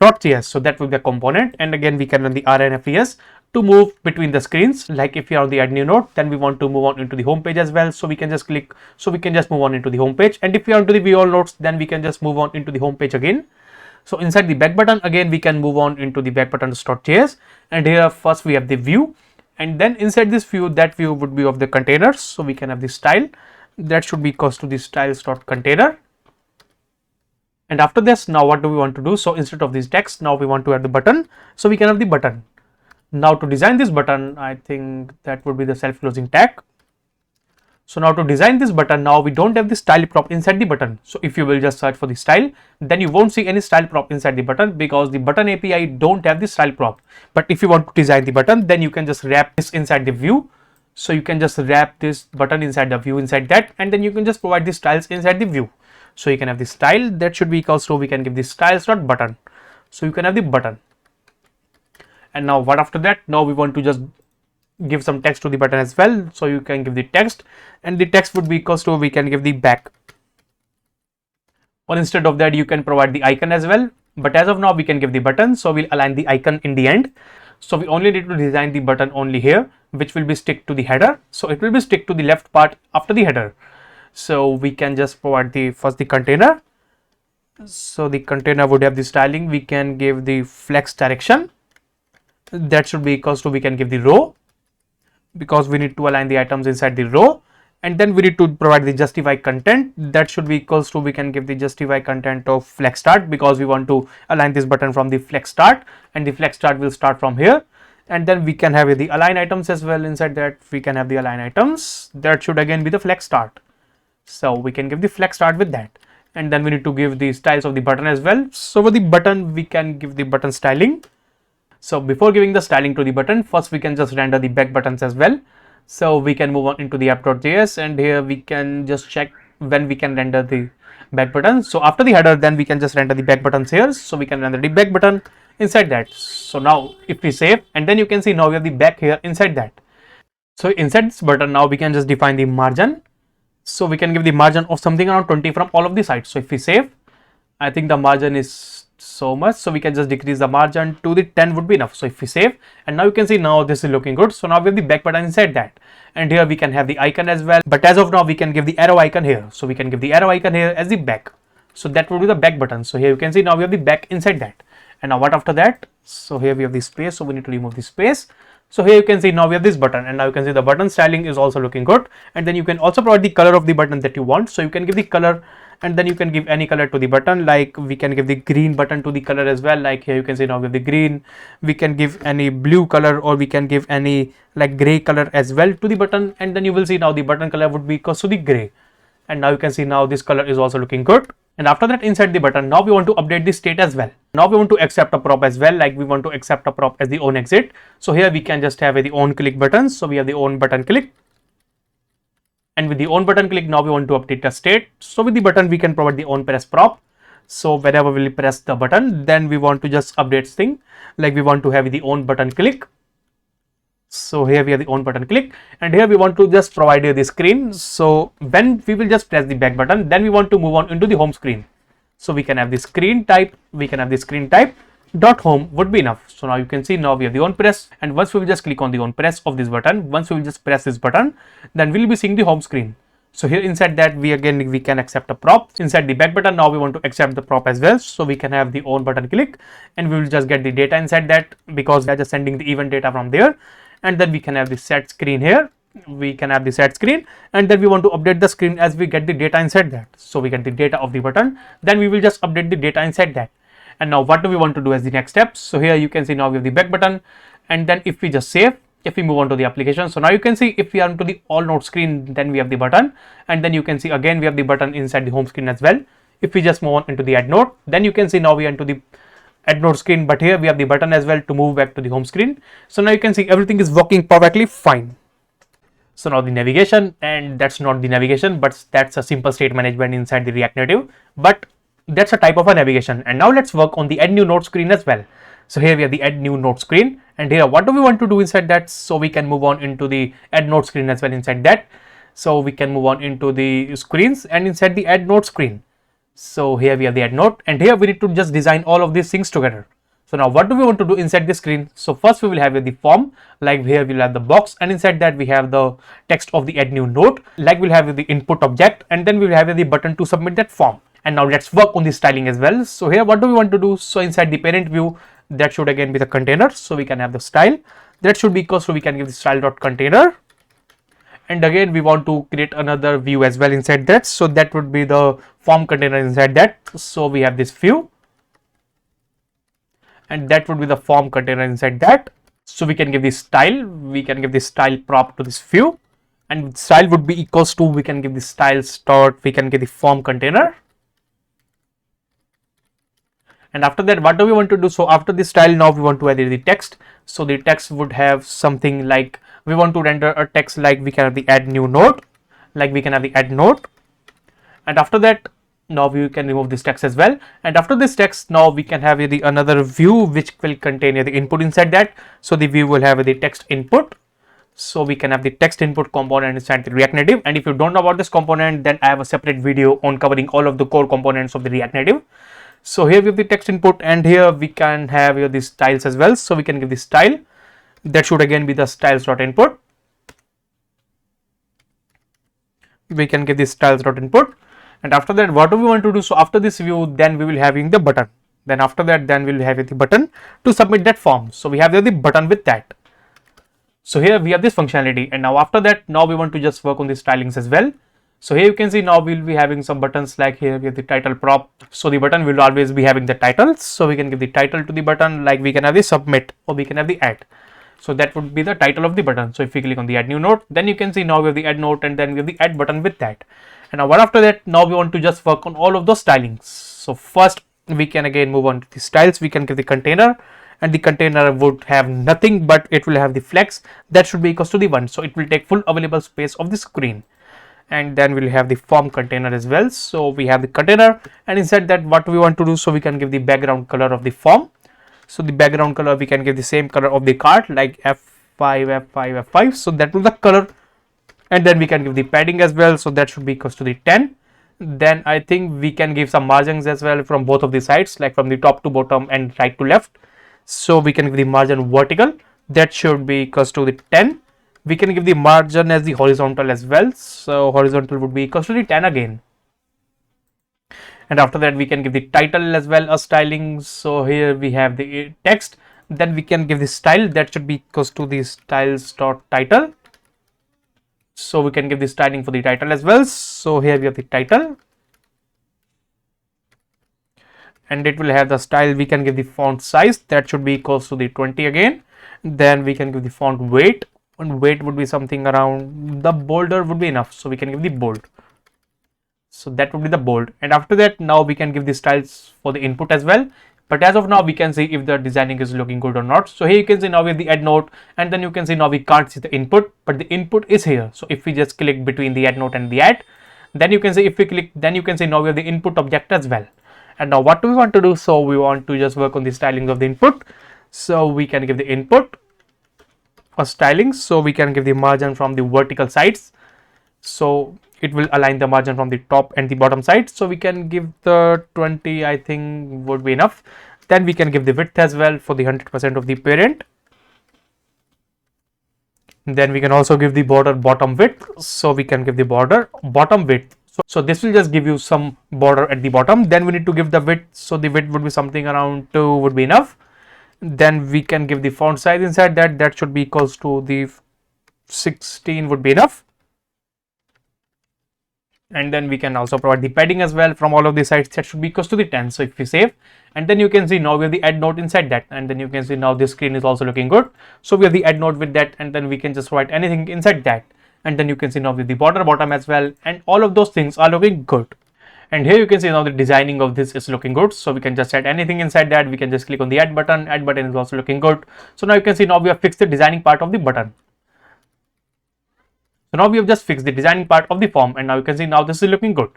S1: .js. So that will be a component, and again we can run the rnfes to move between the screens. Like if you are on the add new node, then we want to move on into the home page as well. So we can just click, so we can just move on into the home page. And if we are into the view all nodes, then we can just move on into the home page again. So inside the back button, again, we can move on into the back buttons.js. And here first we have the view. And then inside this view, that view would be of the containers. So we can have the style that should be equals to the styles.container. And after this, now what do we want to do? So instead of this text, now we want to add the button. So we can have the button. Now to design this button, I think that would be the self-closing tag. So now to design this button, now we don't have the style prop inside the button. So if you will just search for the style, then you won't see any style prop inside the button because the button API don't have the style prop. But if you want to design the button, then you can just wrap this inside the view. So you can just wrap this button inside the view inside that, and then you can just provide the styles inside the view. So you can have the style that should be equals to, we can give the styles.button. So you can have the button. And now what after that? Now we want to just give some text to the button as well. So you can give the text, and the text would be equals to, we can give the back. Or instead of that, you can provide the icon as well. But as of now, we can give the button. So we'll align the icon in the end. So we only need to design the button only here, which will be stick to the header. So it will be stick to the left part after the header. So we can just provide the first the container. So the container would have the styling. We can give the flex direction. That should be equals to, we can give the row, because we need to align the items inside the row. And then we need to provide the justify content. That should be equals to, we can give the justify content of flex start, because we want to align this button from the flex start, and the flex start will start from here. And then we can have the align items as well. Inside that, we can have the align items. That should again be the flex start. So we can give the flex start with that. And then we need to give the styles of the button as well. So for the button, we can give the button styling. So before giving the styling to the button, first we can just render the back buttons as well. So we can move on into the app.js, and here we can just check when we can render the back button. So after the header, then we can just render the back buttons here. So we can render the back button inside that. So now if we save, and then you can see now we have the back here inside that. So inside this button, now we can just define the margin. So we can give the margin of something around 20 from all of the sides. So if we save, I think the margin is so much, so we can just decrease the margin to the 10 would be enough. So if we save, and now you can see now this is looking good. So now we have the back button inside that, and here we can have the icon as well. But as of now, we can give the arrow icon here. So we can give the arrow icon here as the back. So that would be the back button. So here you can see now we have the back inside that. And now what after that? So here we have the space. So we need to remove the space. So here you can see now we have this button, and now you can see the button styling is also looking good. And then you can also provide the color of the button that you want. So you can give the color, and then you can give any color to the button. Like we can give the green button to the color as well. Like here you can see now we have the green. We can give any blue color, or we can give any like gray color as well to the button. And then you will see now the button color would be equals to the gray. And now you can see now this color is also looking good. And after that, inside the button, now we want to update the state as well. Now we want to accept a prop as well. Like we want to accept a prop as the on exit. So here we can just have the on click button. So we have the on button click. And with the on button click, now we want to update the state. So with the button, we can provide the on press prop. So whenever we press the button, then we want to just update thing. Like we want to have the on button click. So here we have the on button click, and here we want to just provide you the screen. So when we will just press the back button, then we want to move on into the home screen. So we can have the screen type, dot home would be enough. So now you can see now we have the on press, and once we will just click on the on press of this button, once we will just press this button, then we'll be seeing the home screen. So here inside that we can accept a prop. Inside the back button, now we want to accept the prop as well. So we can have the on button click, and we will just get the data inside that, because we are just sending the event data from there. And then we can have the set screen here. We can have the set screen, and then we want to update the screen as we get the data inside that. So we get the data of the button, then we will just update the data inside that. And now what do we want to do as the next steps? So here you can see now we have the back button, and then if we just save, if we move on to the application, so now you can see if we are into the all node screen, then we have the button, and then you can see again we have the button inside the home screen as well. If we just move on into the add node, then you can see now we are into the add node screen, but here we have the button as well to move back to the home screen. So now you can see everything is working perfectly fine. So now the navigation, and that's not the navigation, but that's a simple state management inside the React Native, but that's a type of a navigation. And now let's work on the add new node screen as well. So here we have the add new node screen, and here what do we want to do inside that? So we can move on into the add node screen as well inside that. So we can move on into the screens, and inside the add node screen. So here we have the add node, and here we need to just design all of these things together. So now what do we want to do inside the screen? So first we will have the form, like here we'll have the box, and inside that we have the text of the add new note, like we'll have the input object, and then we'll have the button to submit that form. And now let's work on the styling as well. So here what do we want to do? So inside the parent view, that should again be the container, so we can have the style. That should be equal, so we can give the style.container. And again we want to create another view as well inside that, so that would be the form container inside that. So we have this view, and that would be the form container inside that. So we can give the style, we can give the style prop to this view, and style would be equals to, we can give the style start, we can give the form container. And after that, what do we want to do? So after the style, now we want to add the text. So the text would have something like, we want to render a text like we can have the add new note, like we can have the add note. And after that, now we can remove this text as well. And after this text, now we can have the another view which will contain the input inside that. So the view will have the text input. So we can have the text input component inside the React Native. And if you don't know about this component, then I have a separate video on covering all of the core components of the React Native. So here we have the text input, and here we can have here the styles as well. So we can give the style, that should again be the styles.input. We can give the styles.input. And after that, what do we want to do? So after this view, then we will having the button. Then after that, then we will have the button to submit that form. So we have the button with that. So here we have this functionality, and now after that, now we want to just work on the stylings as well. So here you can see now we'll be having some buttons, like here we have the title prop. So the button will always be having the title. So we can give the title to the button, like we can have the submit, or we can have the add. So that would be the title of the button. So if we click on the add new note, then you can see now we have the add note, and then we have the add button with that. And now what after that, now we want to just work on all of those stylings. So first we can again move on to the styles. We can give the container, and the container would have nothing, but it will have the flex, that should be equals to the 1. So it will take full available space of the screen. And then we'll have the form container as well. So we have the container, and inside that what we want to do, so we can give the background color of the form. So the background color, we can give the same color of the card, like F5, F5, F5. So that will be the color. And then we can give the padding as well. So that should be equals to the 10. Then I think we can give some margins as well from both of the sides, like from the top to bottom and right to left. So we can give the margin vertical, that should be equals to the 10. We can give the margin as the horizontal as well. So horizontal would be equals to the 10 again. And after that, we can give the title as well as styling. So here we have the text. Then we can give the style, that should be equals to the styles.title. So we can give the styling for the title as well. So here we have the title, and it will have the style. We can give the font size, that should be equals to the 20 again. Then we can give the font weight, and weight would be something around, the bolder would be enough, so we can give the bold. So that would be the bold. And after that, now we can give the styles for the input as well. But as of now, we can see if the designing is looking good or not. So here you can see now we have the add note, and then you can see now we can't see the input, but the input is here. So if we just click between the add note and the add, then you can see, if we click, then you can see now we have the input object as well. And now what do we want to do? So we want to just work on the styling of the input. So we can give the input for styling. So we can give the margin from the vertical sides. So it will align the margin from the top and the bottom side. So we can give the 20, I think would be enough. Then we can give the width as well for the 100% of the parent. Then we can also give the border bottom width. So we can give the border bottom width. So this will just give you some border at the bottom. Then we need to give the width. So the width would be something around 2 would be enough. Then we can give the font size inside that. That should be equals to the 16 would be enough. And then we can also provide the padding as well from all of the sides, that should be equals to the 10. So if we save, and then you can see now we have the add note inside that, and then you can see now this screen is also looking good. So we have the add note with that, and then we can just write anything inside that, and then you can see now with the border bottom as well, and all of those things are looking good. And here you can see now the designing of this is looking good. So we can just add anything inside that. We can just click on the add button is also looking good. So now you can see now we have fixed the designing part of the button. So now we have just fixed the designing part of the form, and now you can see now this is looking good.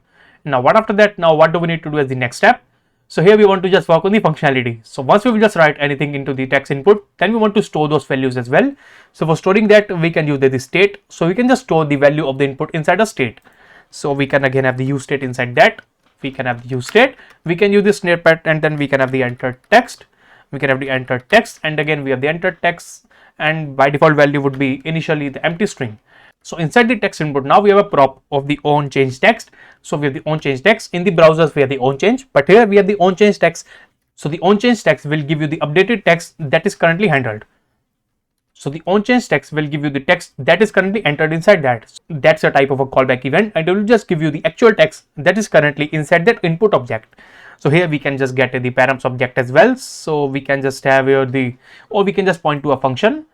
S1: Now what after that, now what do we need to do as the next step? So here we want to just work on the functionality. So once we will just write anything into the text input, then we want to store those values as well. So for storing that, we can use the state. So we can just store the value of the input inside a state. So we can again have the useState inside that. We can have the useState. We can use the snippet, and then we can have the entered text. we can have the enter text, and again we have the enter text, and by default value would be initially the empty string. So inside the text input, now we have a prop of the on change text. So we have the on change text. In the browsers we have the on change, but here we have the on change text. So the on change text will give you the updated text that is currently handled. So the on change text will give you the text that is currently entered inside that. That's a type of a callback event, and it will just give you the actual text that is currently inside that input object. So here we can just get the params object as well. So we can just have here or we can just point to a function.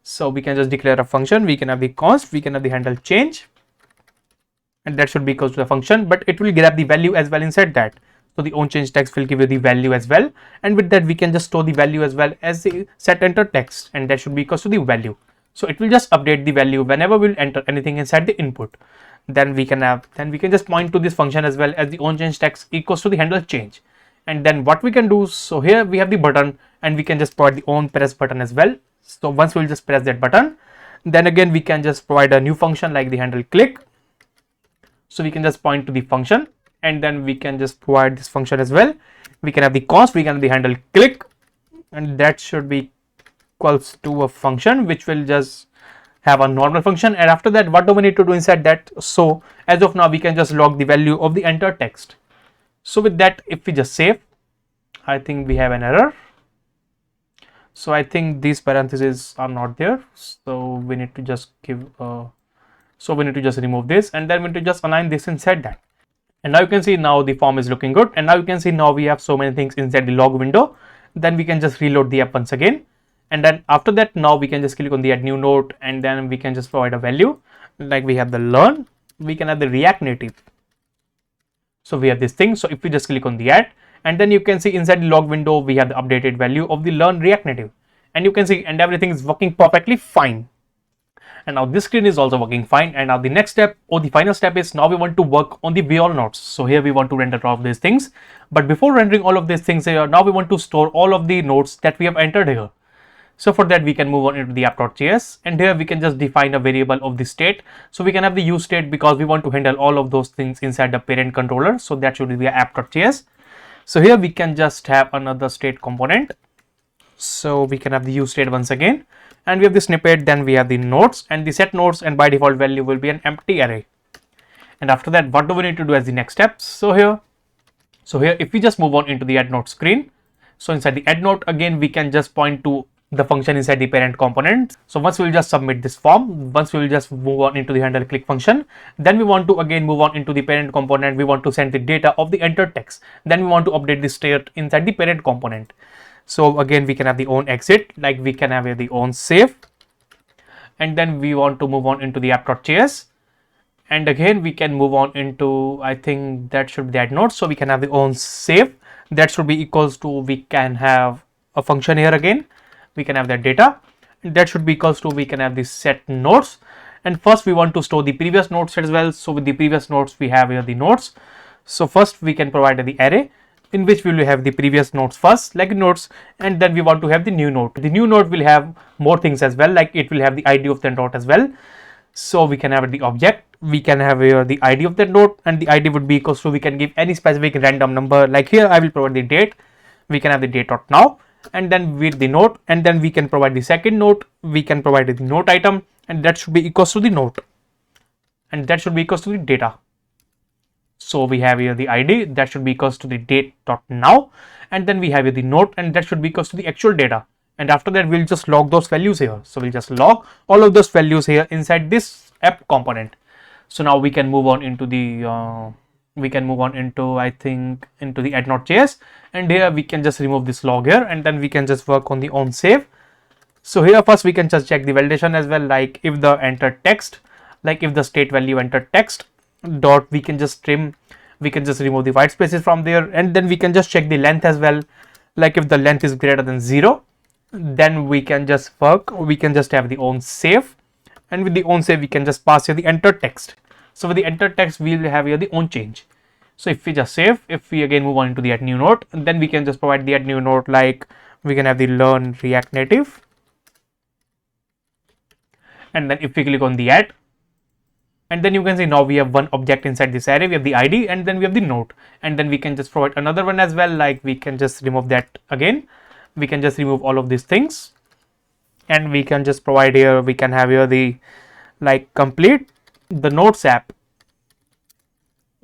S1: So we can just declare a function. We can have the const, we can have the handle change, and that should be equal to the function, but it will grab the value as well inside that. So the on change text will give you the value as well, and with that we can just store the value as well as the set enter text, and that should be equal to the value. So it will just update the value whenever we'll enter anything inside the input. Then we can just point to this function as well as the on change text equals to the handle change. And then what we can do, so here we have the button, and we can just provide the on press button as well. So once we'll just press that button, then again we can just provide a new function like the handle click. So we can just point to the function, and then we can just provide this function as well. We can have the const, we can have the handle click, and that should be equals to a function which will just have a normal function. And after that, what do we need to do inside that? So as of now we can just log the value of the enter text. So with that, if we just save, I think we have an error. So I think these parentheses are not there, so we need to just remove this, and then we need to just align this inside that. And now you can see now the form is looking good, and now you can see now we have so many things inside the log window. Then we can just reload the app once again, and then after that now we can just click on the add new node, and then we can just provide a value like we have the learn, we can have the React Native. So we have this thing. So if we just click on the add, and then you can see inside the log window we have the updated value of the learn React Native, and you can see and everything is working perfectly fine. And now this screen is also working fine. And now the next step or the final step is now we want to work on the view all nodes. So here we want to render all of these things, but before rendering all of these things here, now we want to store all of the nodes that we have entered here. So for that we can move on into the app.js, and here we can just define a variable of the state. So we can have the useState because we want to handle all of those things inside the parent controller. So that should be app.js. So here we can just have another state component. So we can have the useState once again, and we have the snippet, then we have the nodes and the set nodes, and by default value will be an empty array. And after that, what do we need to do as the next steps? So here if we just move on into the add node screen, so inside the add node again we can just point to the function inside the parent component. So once we will just submit this form, once we will just move on into the handle click function, then we want to again move on into the parent component. We want to send the data of the entered text, then we want to update the state inside the parent component. So again we can have the on exit, like we can have the on save, and then we want to move on into the app.js, and again we can move on into, I think that should be the add node. So we can have the on save, that should be equals to, we can have a function here again, we can have that data, that should be equals to, we can have the set nodes, and first we want to store the previous nodes as well. So with the previous nodes we have here the nodes. So first we can provide the array in which we will have the previous nodes first, like nodes, and then we want to have the new node. The new node will have more things as well, like it will have the ID of the node as well. So we can have the object, we can have here the ID of the node, and the ID would be equals to, we can give any specific random number, like here I will provide the date, we can have the date.now, and then with the node, and then we can provide the second node, we can provide the note item, and that should be equals to the note, and that should be equals to the data. So we have here the ID, that should be equals to the date.now, and then we have here the note, and that should be equals to the actual data. And after that we'll just log those values here. So we'll just log all of those values here inside this app component. So now we can move on into the I think into the add.js, and here we can just remove this log here, and then we can just work on the on save. So here first we can just check the validation as well, like if the entered text, like if the state value entered text dot, we can just trim, we can just remove the white spaces from there, and then we can just check the length as well, like if the length is greater than 0, then we can just have the on save, and with the on save we can just pass here the entered text. So with the entered text we will have here the on change. So if we just save, if we again move on into the add new node, then we can just provide the add new node, like we can have the learn React Native, and then if we click on the add, and then you can see now we have one object inside this array, we have the ID, and then we have the node, and then we can just provide another one as well, like we can just remove that again, we can just remove all of these things, and we can just provide here, we can have here the like complete the notes app.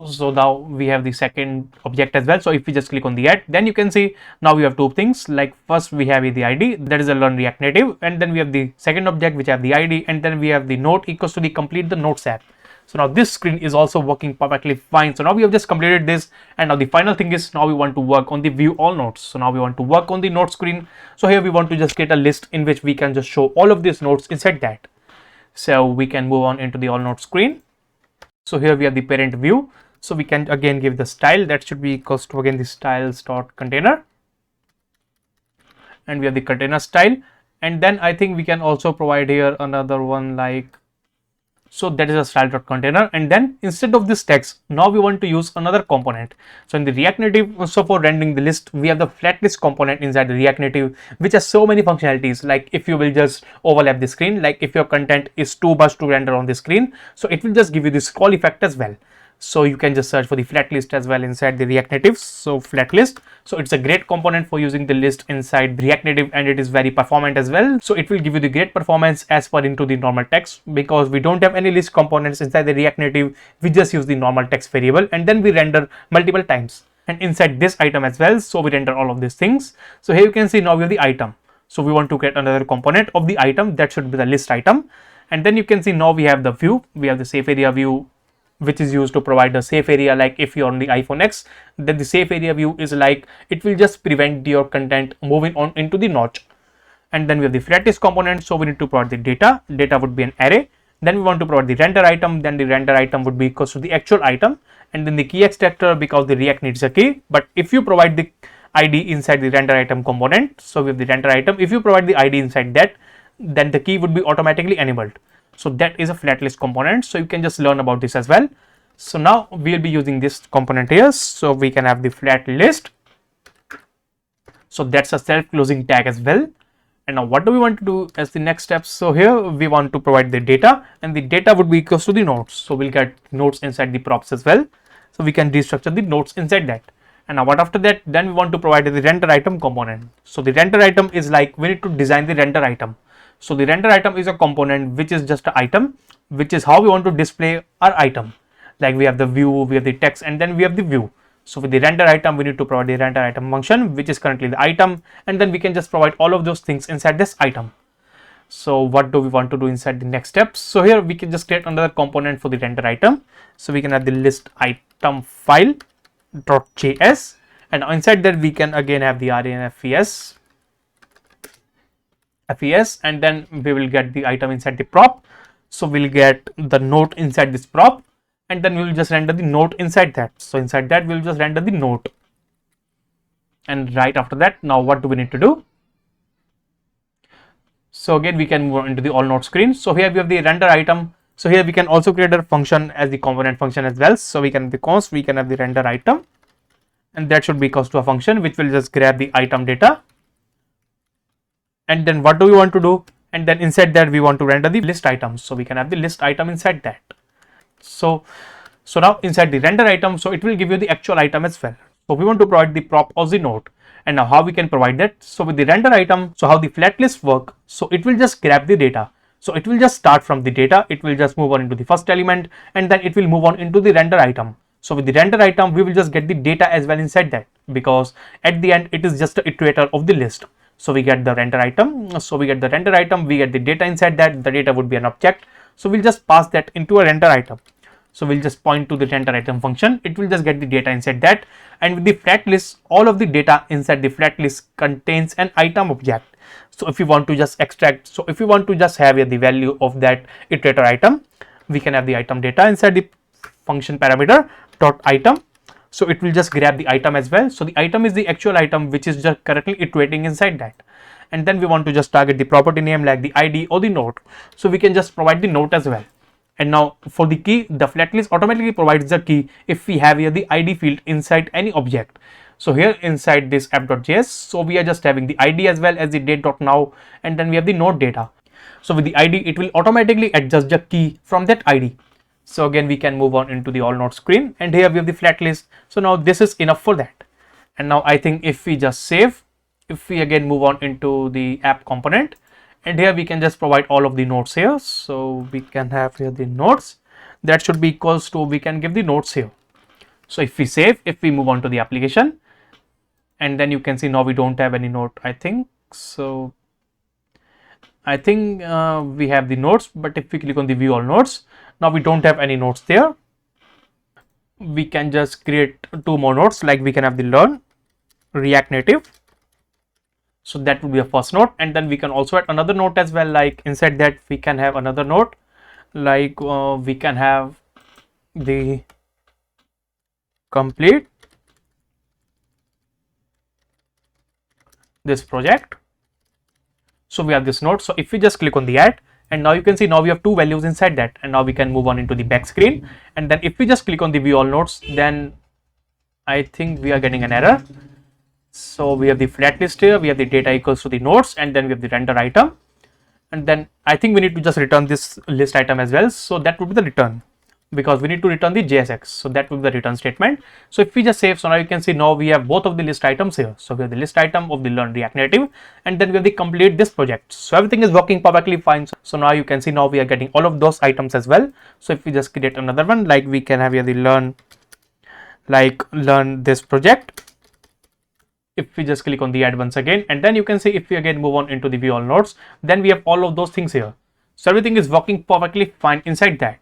S1: So now we have the second object as well. So if we just click on the add, then you can see now we have two things. Like first we have the ID, that is a learn React Native, and then we have the second object which have the ID, and then we have the note equals to the complete the notes app. So now this screen is also working perfectly fine. So now we have just completed this, and now the final thing is now we want to work on the view all notes. So now we want to work on the note screen. So here we want to just create a list in which we can just show all of these notes inside that. So we can move on into the all note screen. So here we have the parent view. So we can again give the style, that should be equals to again the styles dot container, and we have the container style. And then I think we can also provide here another one, like, so that is a style dot container. And then instead of this text, now we want to use another component. So in the React Native, so for rendering the list, we have the flat list component inside the React Native, which has so many functionalities. Like if you will just overlap the screen, like if your content is too much to render on the screen, so it will just give you the scroll effect as well. So you can just search for the flat list as well inside the React Native. So flat list, so it's a great component for using the list inside React Native, and it is very performant as well. So it will give you the great performance as per into the normal text, because we don't have any list components inside the React Native. We just use the normal text variable, and then we render multiple times, and inside this item as well. So we render all of these things. So here you can see now we have the item. So we want to create another component of the item, that should be the list item. And then you can see now we have the view, we have the safe area view, which is used to provide a safe area. Like if you're on the iPhone X, then the safe area view is like it will just prevent your content moving on into the notch. And then we have the flat list component, so we need to provide the data. Data would be an array. Then we want to provide the render item, then the render item would be equals to the actual item, and then the key extractor, because the React needs a key. But if you provide the ID inside the render item component, so we have the render item, if you provide the ID inside that, then the key would be automatically enabled. So that is a flat list component. So you can just learn about this as well. So now we will be using this component here. So we can have the flat list. So that's a self-closing tag as well. And now what do we want to do as the next step? So here we want to provide the data, and the data would be equals to the nodes. So we'll get nodes inside the props as well. So we can restructure the nodes inside that. And now what after that, then we want to provide the render item component. So the render item is like we need to design the render item. So the render item is a component which is just an item, which is how we want to display our item. Like we have the view, we have the text, and then we have the view. So with the render item, we need to provide the render item function, which is currently the item, and then we can just provide all of those things inside this item. So what do we want to do inside the next steps? So here we can just create another component for the render item. So we can have the list item file .js, and inside that we can again have the RNFES, and then we will get the item inside the prop. So we'll get the note inside this prop, and then we will just render the note inside that. So inside that we will just render the note. And right after that, now what do we need to do? So again we can move into the all note screen. So here we have the render item. So here we can also create a function as the component function as well. So we can have the const, we can have the render item, and that should be equals to a function which will just grab the item data. And then what do we want to do? And then inside that we want to render the list item. So we can have the list item inside that. So now inside the render item, so it will give you the actual item as well. So we want to provide the prop of the node. And now how we can provide that? So with the render item, so how the flat list work? So it will just grab the data. So it will just start from the data. It will just move on into the first element, and then it will move on into the render item. So with the render item, we will just get the data as well inside that, because at the end it is just an iterator of the list. So we get the render item. So we get the render item, we get the data inside that. The data would be an object. So we'll just pass that into a render item. So we'll just point to the render item function. It will just get the data inside that. And with the flat list, all of the data inside the flat list contains an item object. So if you want to just extract, so if you want to just have the value of that iterator item, we can have the item data inside the function parameter dot item. So it will just grab the item as well. So the item is the actual item which is just currently iterating inside that. And then we want to just target the property name like the ID or the note. So we can just provide the note as well. And now for the key, the flat list automatically provides the key if we have here the ID field inside any object. So here inside this app.js, so we are just having the ID as well as the date.now, and then we have the note data. So with the ID, it will automatically adjust the key from that ID. So again, we can move on into the all note screen, and here we have the flat list. So now this is enough for that. And now I think if we just save, if we again move on into the app component, and here we can just provide all of the nodes here. So we can have here the nodes that should be equals to, we can give the nodes here. So if we save, if we move on to the application, and then you can see now we don't have any node, I think. So I think we have the nodes, but if we click on the view all nodes, now we don't have any nodes there. We can just create two more nodes, like we can have the learn React Native. So that would be a first node, and then we can also add another node as well. Like inside that we can have another node, like we can have the complete this project. So we have this node. So if we just click on the add, and now you can see now we have two values inside that, and now we can move on into the back screen. And then if we just click on the view all nodes, then I think we are getting an error. So we have the flat list here, we have the data equals to the nodes, and then we have the render item, and then I think we need to just return this list item as well. So that would be the return, because we need to return the JSX. So that would be the return statement. So if we just save, so now you can see now we have both of the list items here. So we have the list item of the learn React Native, and then we have the complete this project. So everything is working perfectly fine. So now you can see now we are getting all of those items as well. So if we just create another one, like we can have here the learn, like learn this project. If we just click on the add once again, and then you can see if we again move on into the view all nodes, then we have all of those things here. So everything is working perfectly fine inside that.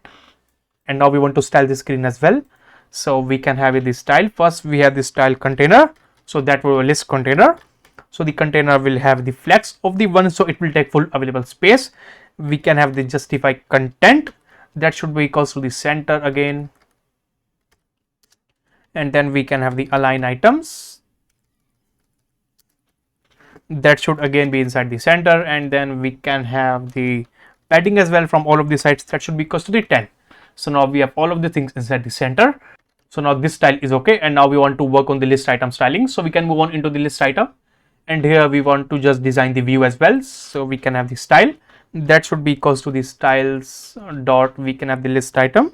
S1: And now we want to style the screen as well. So we can have the style. First we have the style container. So that will list container. So the container will have the flex of the one, so it will take full available space. We can have the justify content, that should be equals to the center again. And then we can have the align items, that should again be inside the center. And then we can have the padding as well from all of the sides, that should be equals to the 10. So now we have all of the things inside the center. So now this style is okay, and now we want to work on the list item styling. So we can move on into the list item, and here we want to just design the view as well. So we can have the style, that should be equals to the styles dot, we can have the list item,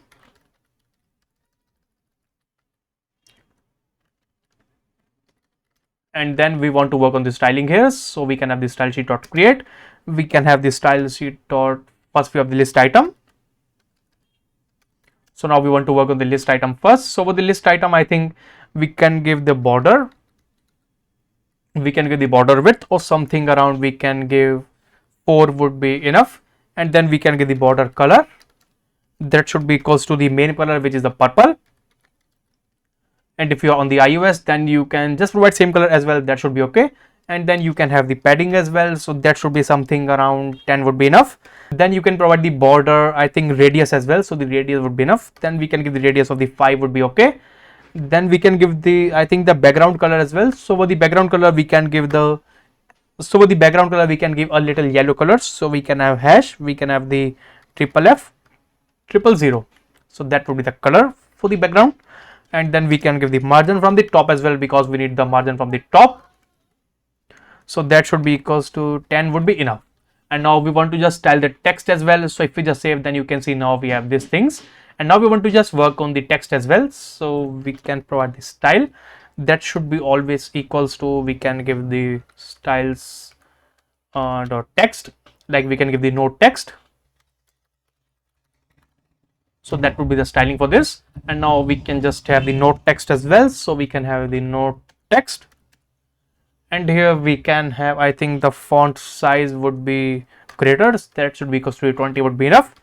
S1: and then we want to work on the styling here. So we can have the style sheet dot create, we can have the style sheet dot, first we have the list item. So now we want to work on the list item first. So for the list item, I think we can give the border, we can give the border width or something around, we can give 4 would be enough. And then we can give the border color, that should be equals to the main color, which is the purple. And if you are on the iOS, then you can just provide same color as well, that should be okay. And then you can have the padding as well, so that should be something around 10 would be enough. Then you can provide the border, I think radius as well, so the radius would be enough. Then we can give the radius of the 5 would be okay. Then we can give the, I think the background color as well. So for the background color we can give the, so for the background color we can give a little yellow color. So we can have hash, we can have the F00, so that would be the color for the background. And then we can give the margin from the top as well, because we need the margin from the top. So that should be equals to 10 would be enough. And now we want to just style the text as well. So if we just save, then you can see now we have these things. And now we want to just work on the text as well. So we can provide the style, that should be always equals to, we can give the styles dot text, like we can give the node text. So that would be the styling for this. And now we can just have the node text as well. So we can have the node text, and here we can have, I think the font size would be greater, that should be equals to 20 would be enough.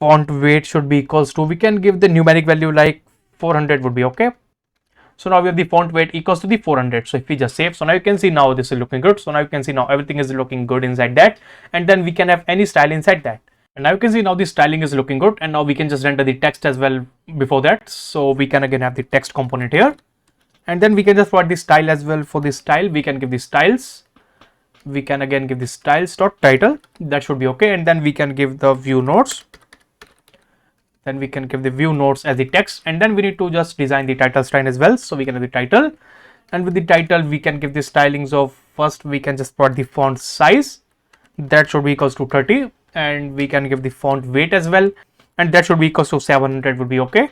S1: Font weight should be equals to, we can give the numeric value like 400 would be okay. So now we have the font weight equals to the 400. So if we just save, so now you can see now this is looking good. So now you can see now everything is looking good inside that. And then we can have any style inside that. And now you can see now the styling is looking good. And now we can just render the text as well before that. So we can again have the text component here. And then we can just provide the style as well. For the style, we can give the styles. We can again give the styles dot title. That should be okay. And then we can give the view nodes. Then we can give the view nodes as the text. And then we need to just design the title style as well. So we can have the title. And with the title, we can give the stylings of, first we can just put the font size. That should be equals to 30. And we can give the font weight as well. And that should be equals to 700 would be okay.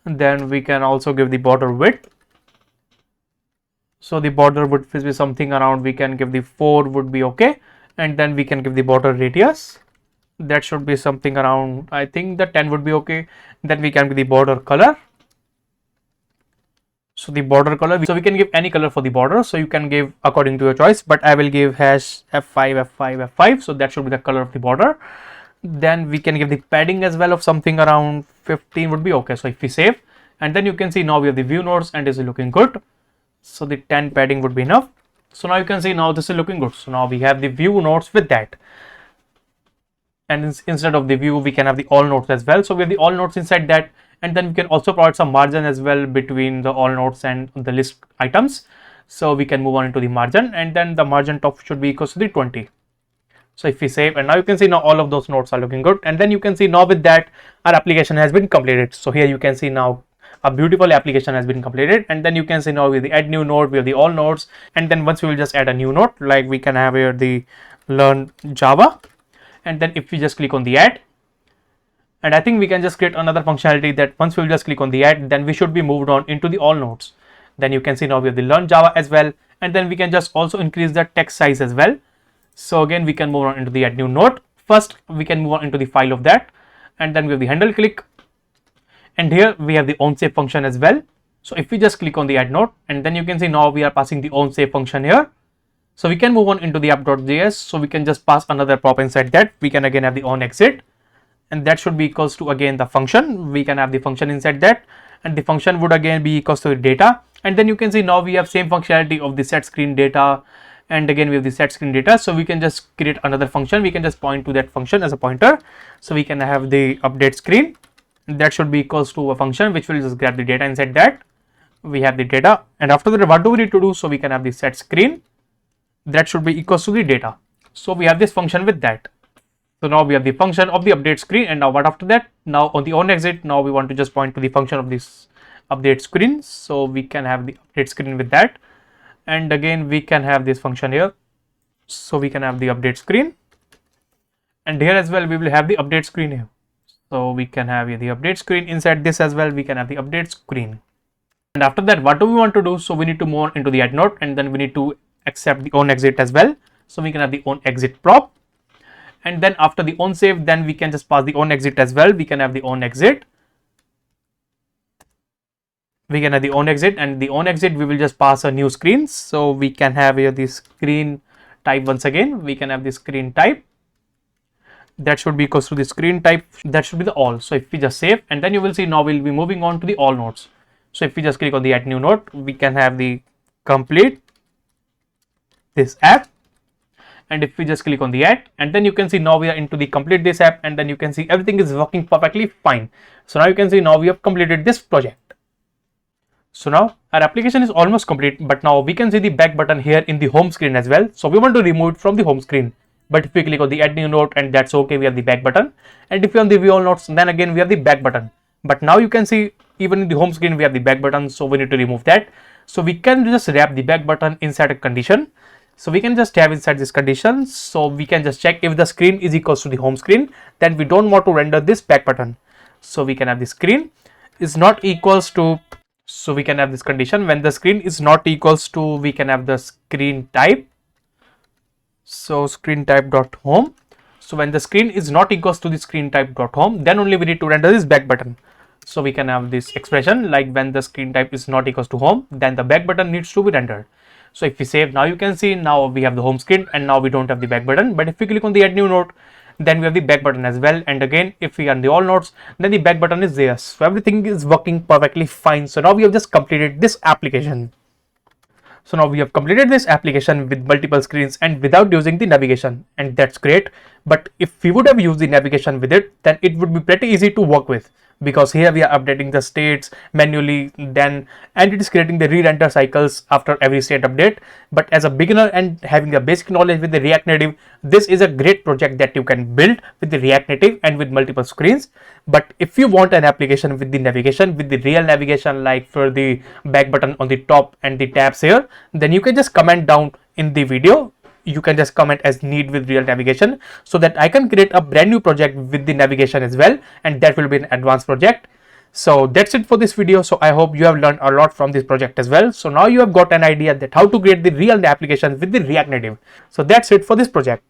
S1: And then we can also give the border width. So the border would be something around, we can give the 4 would be okay, and then we can give the border radius. That should be something around, I think the 10 would be okay. Then we can give the border color. So the border color, so we can give any color for the border, so you can give according to your choice, but I will give hash F5 F5 F5, so that should be the color of the border. Then we can give the padding as well of something around 15 would be okay. So if we save, and then you can see now we have the view nodes and this is looking good. So the 10 padding would be enough. So now you can see now this is looking good. So now we have the view nodes with that, and instead of the view we can have the all nodes as well. So we have the all nodes inside that, and then we can also provide some margin as well between the all nodes and the list items. So we can move on into the margin, and then the margin top should be equal to the 20. So if we save, and now you can see now all of those nodes are looking good, and then you can see now with that our application has been completed. So here you can see now a beautiful application has been completed, and then you can see now with the add new node, we have the all nodes, and then once we will just add a new node, like we can have here the learn Java, and then if we just click on the add, and I think we can just create another functionality that once we will just click on the add, then we should be moved on into the all nodes. Then you can see now we have the learn Java as well, and then we can just also increase the text size as well. So again we can move on into the add new node. First we can move on into the file of that, and then we have the handle click, and here we have the onSave function as well. So if we just click on the add node, and then you can see now we are passing the onSave function here. So we can move on into the app.js. So we can just pass another prop inside that. We can again have the onExit, and that should be equals to again the function. We can have the function inside that, and the function would again be equals to the data. And then you can see now we have same functionality of the set screen data, and again we have the set screen data. So we can just create another function. We can just point to that function as a pointer. So we can have the update screen, that should be equals to a function which will just grab the data inside that. We have the data, and after that what do we need to do? So we can have the set screen, that should be equals to the data. So we have this function with that. So now we have the function of the update screen, and now what after that? Now on the onExit, now we want to just point to the function of this update screen. So we can have the update screen with that, and again we can have this function here. So we can have the update screen, and here as well we will have the update screen here. So we can have here the update screen. Inside this as well we can have the update screen, and after that what do we want to do? So we need to move on into the add node, and then we need to accept the onExit as well. So we can have the onExit prop, and then after the onSave, then we can just pass the onExit as well. We can have the onExit, we can have the onExit, and the onExit we will just pass a new screen. So we can have here the screen type. Once again we can have the screen type, that should be equals to the screen type, that should be the all. So if we just save, and then you will see now we'll be moving on to the all nodes. So if we just click on the add new node, we can have the complete this app, and if we just click on the add, and then you can see now we are into the complete this app, and then you can see everything is working perfectly fine. So now you can see now we have completed this project. So now our application is almost complete, but now we can see the back button here in the home screen as well. So we want to remove it from the home screen, but if we click on the add new node, and that's okay, we have the back button, and if we on the view all nodes, then again we have the back button. But now you can see even in the home screen we have the back button, so we need to remove that. So we can just wrap the back button inside a condition. So we can just have inside this condition, so we can just check if the screen is equals to the home screen, then we don't want to render this back button. So we can have the screen is not equals to, so we can have this condition when the screen is not equals to, we can have the screen type. So screen type dot home. So when the screen is not equals to the screen type dot home, then only we need to render this back button. So we can have this expression like when the screen type is not equals to home, then the back button needs to be rendered. So if we save, now you can see now we have the home screen, and now we don't have the back button. But if we click on the add new node, then we have the back button as well, and again if we are on the all nodes, then the back button is there. So everything is working perfectly fine. So now we have just completed this application. So now we have completed this application with multiple screens and without using the navigation, and that's great. But if we would have used the navigation with it, then it would be pretty easy to work with, because here we are updating the states manually, then and it is creating the re-render cycles after every state update. But as a beginner and having a basic knowledge with the React Native, this is a great project that you can build with the React Native and with multiple screens. But if you want an application with the navigation, with the real navigation, like for the back button on the top and the tabs here, then you can just comment down in the video. You can just comment as need with real navigation, so that I can create a brand new project with the navigation as well, and that will be an advanced project. So that's it for this video. So I hope you have learned a lot from this project as well. So now you have got an idea that how to create the real application with the React Native. So that's it for this project.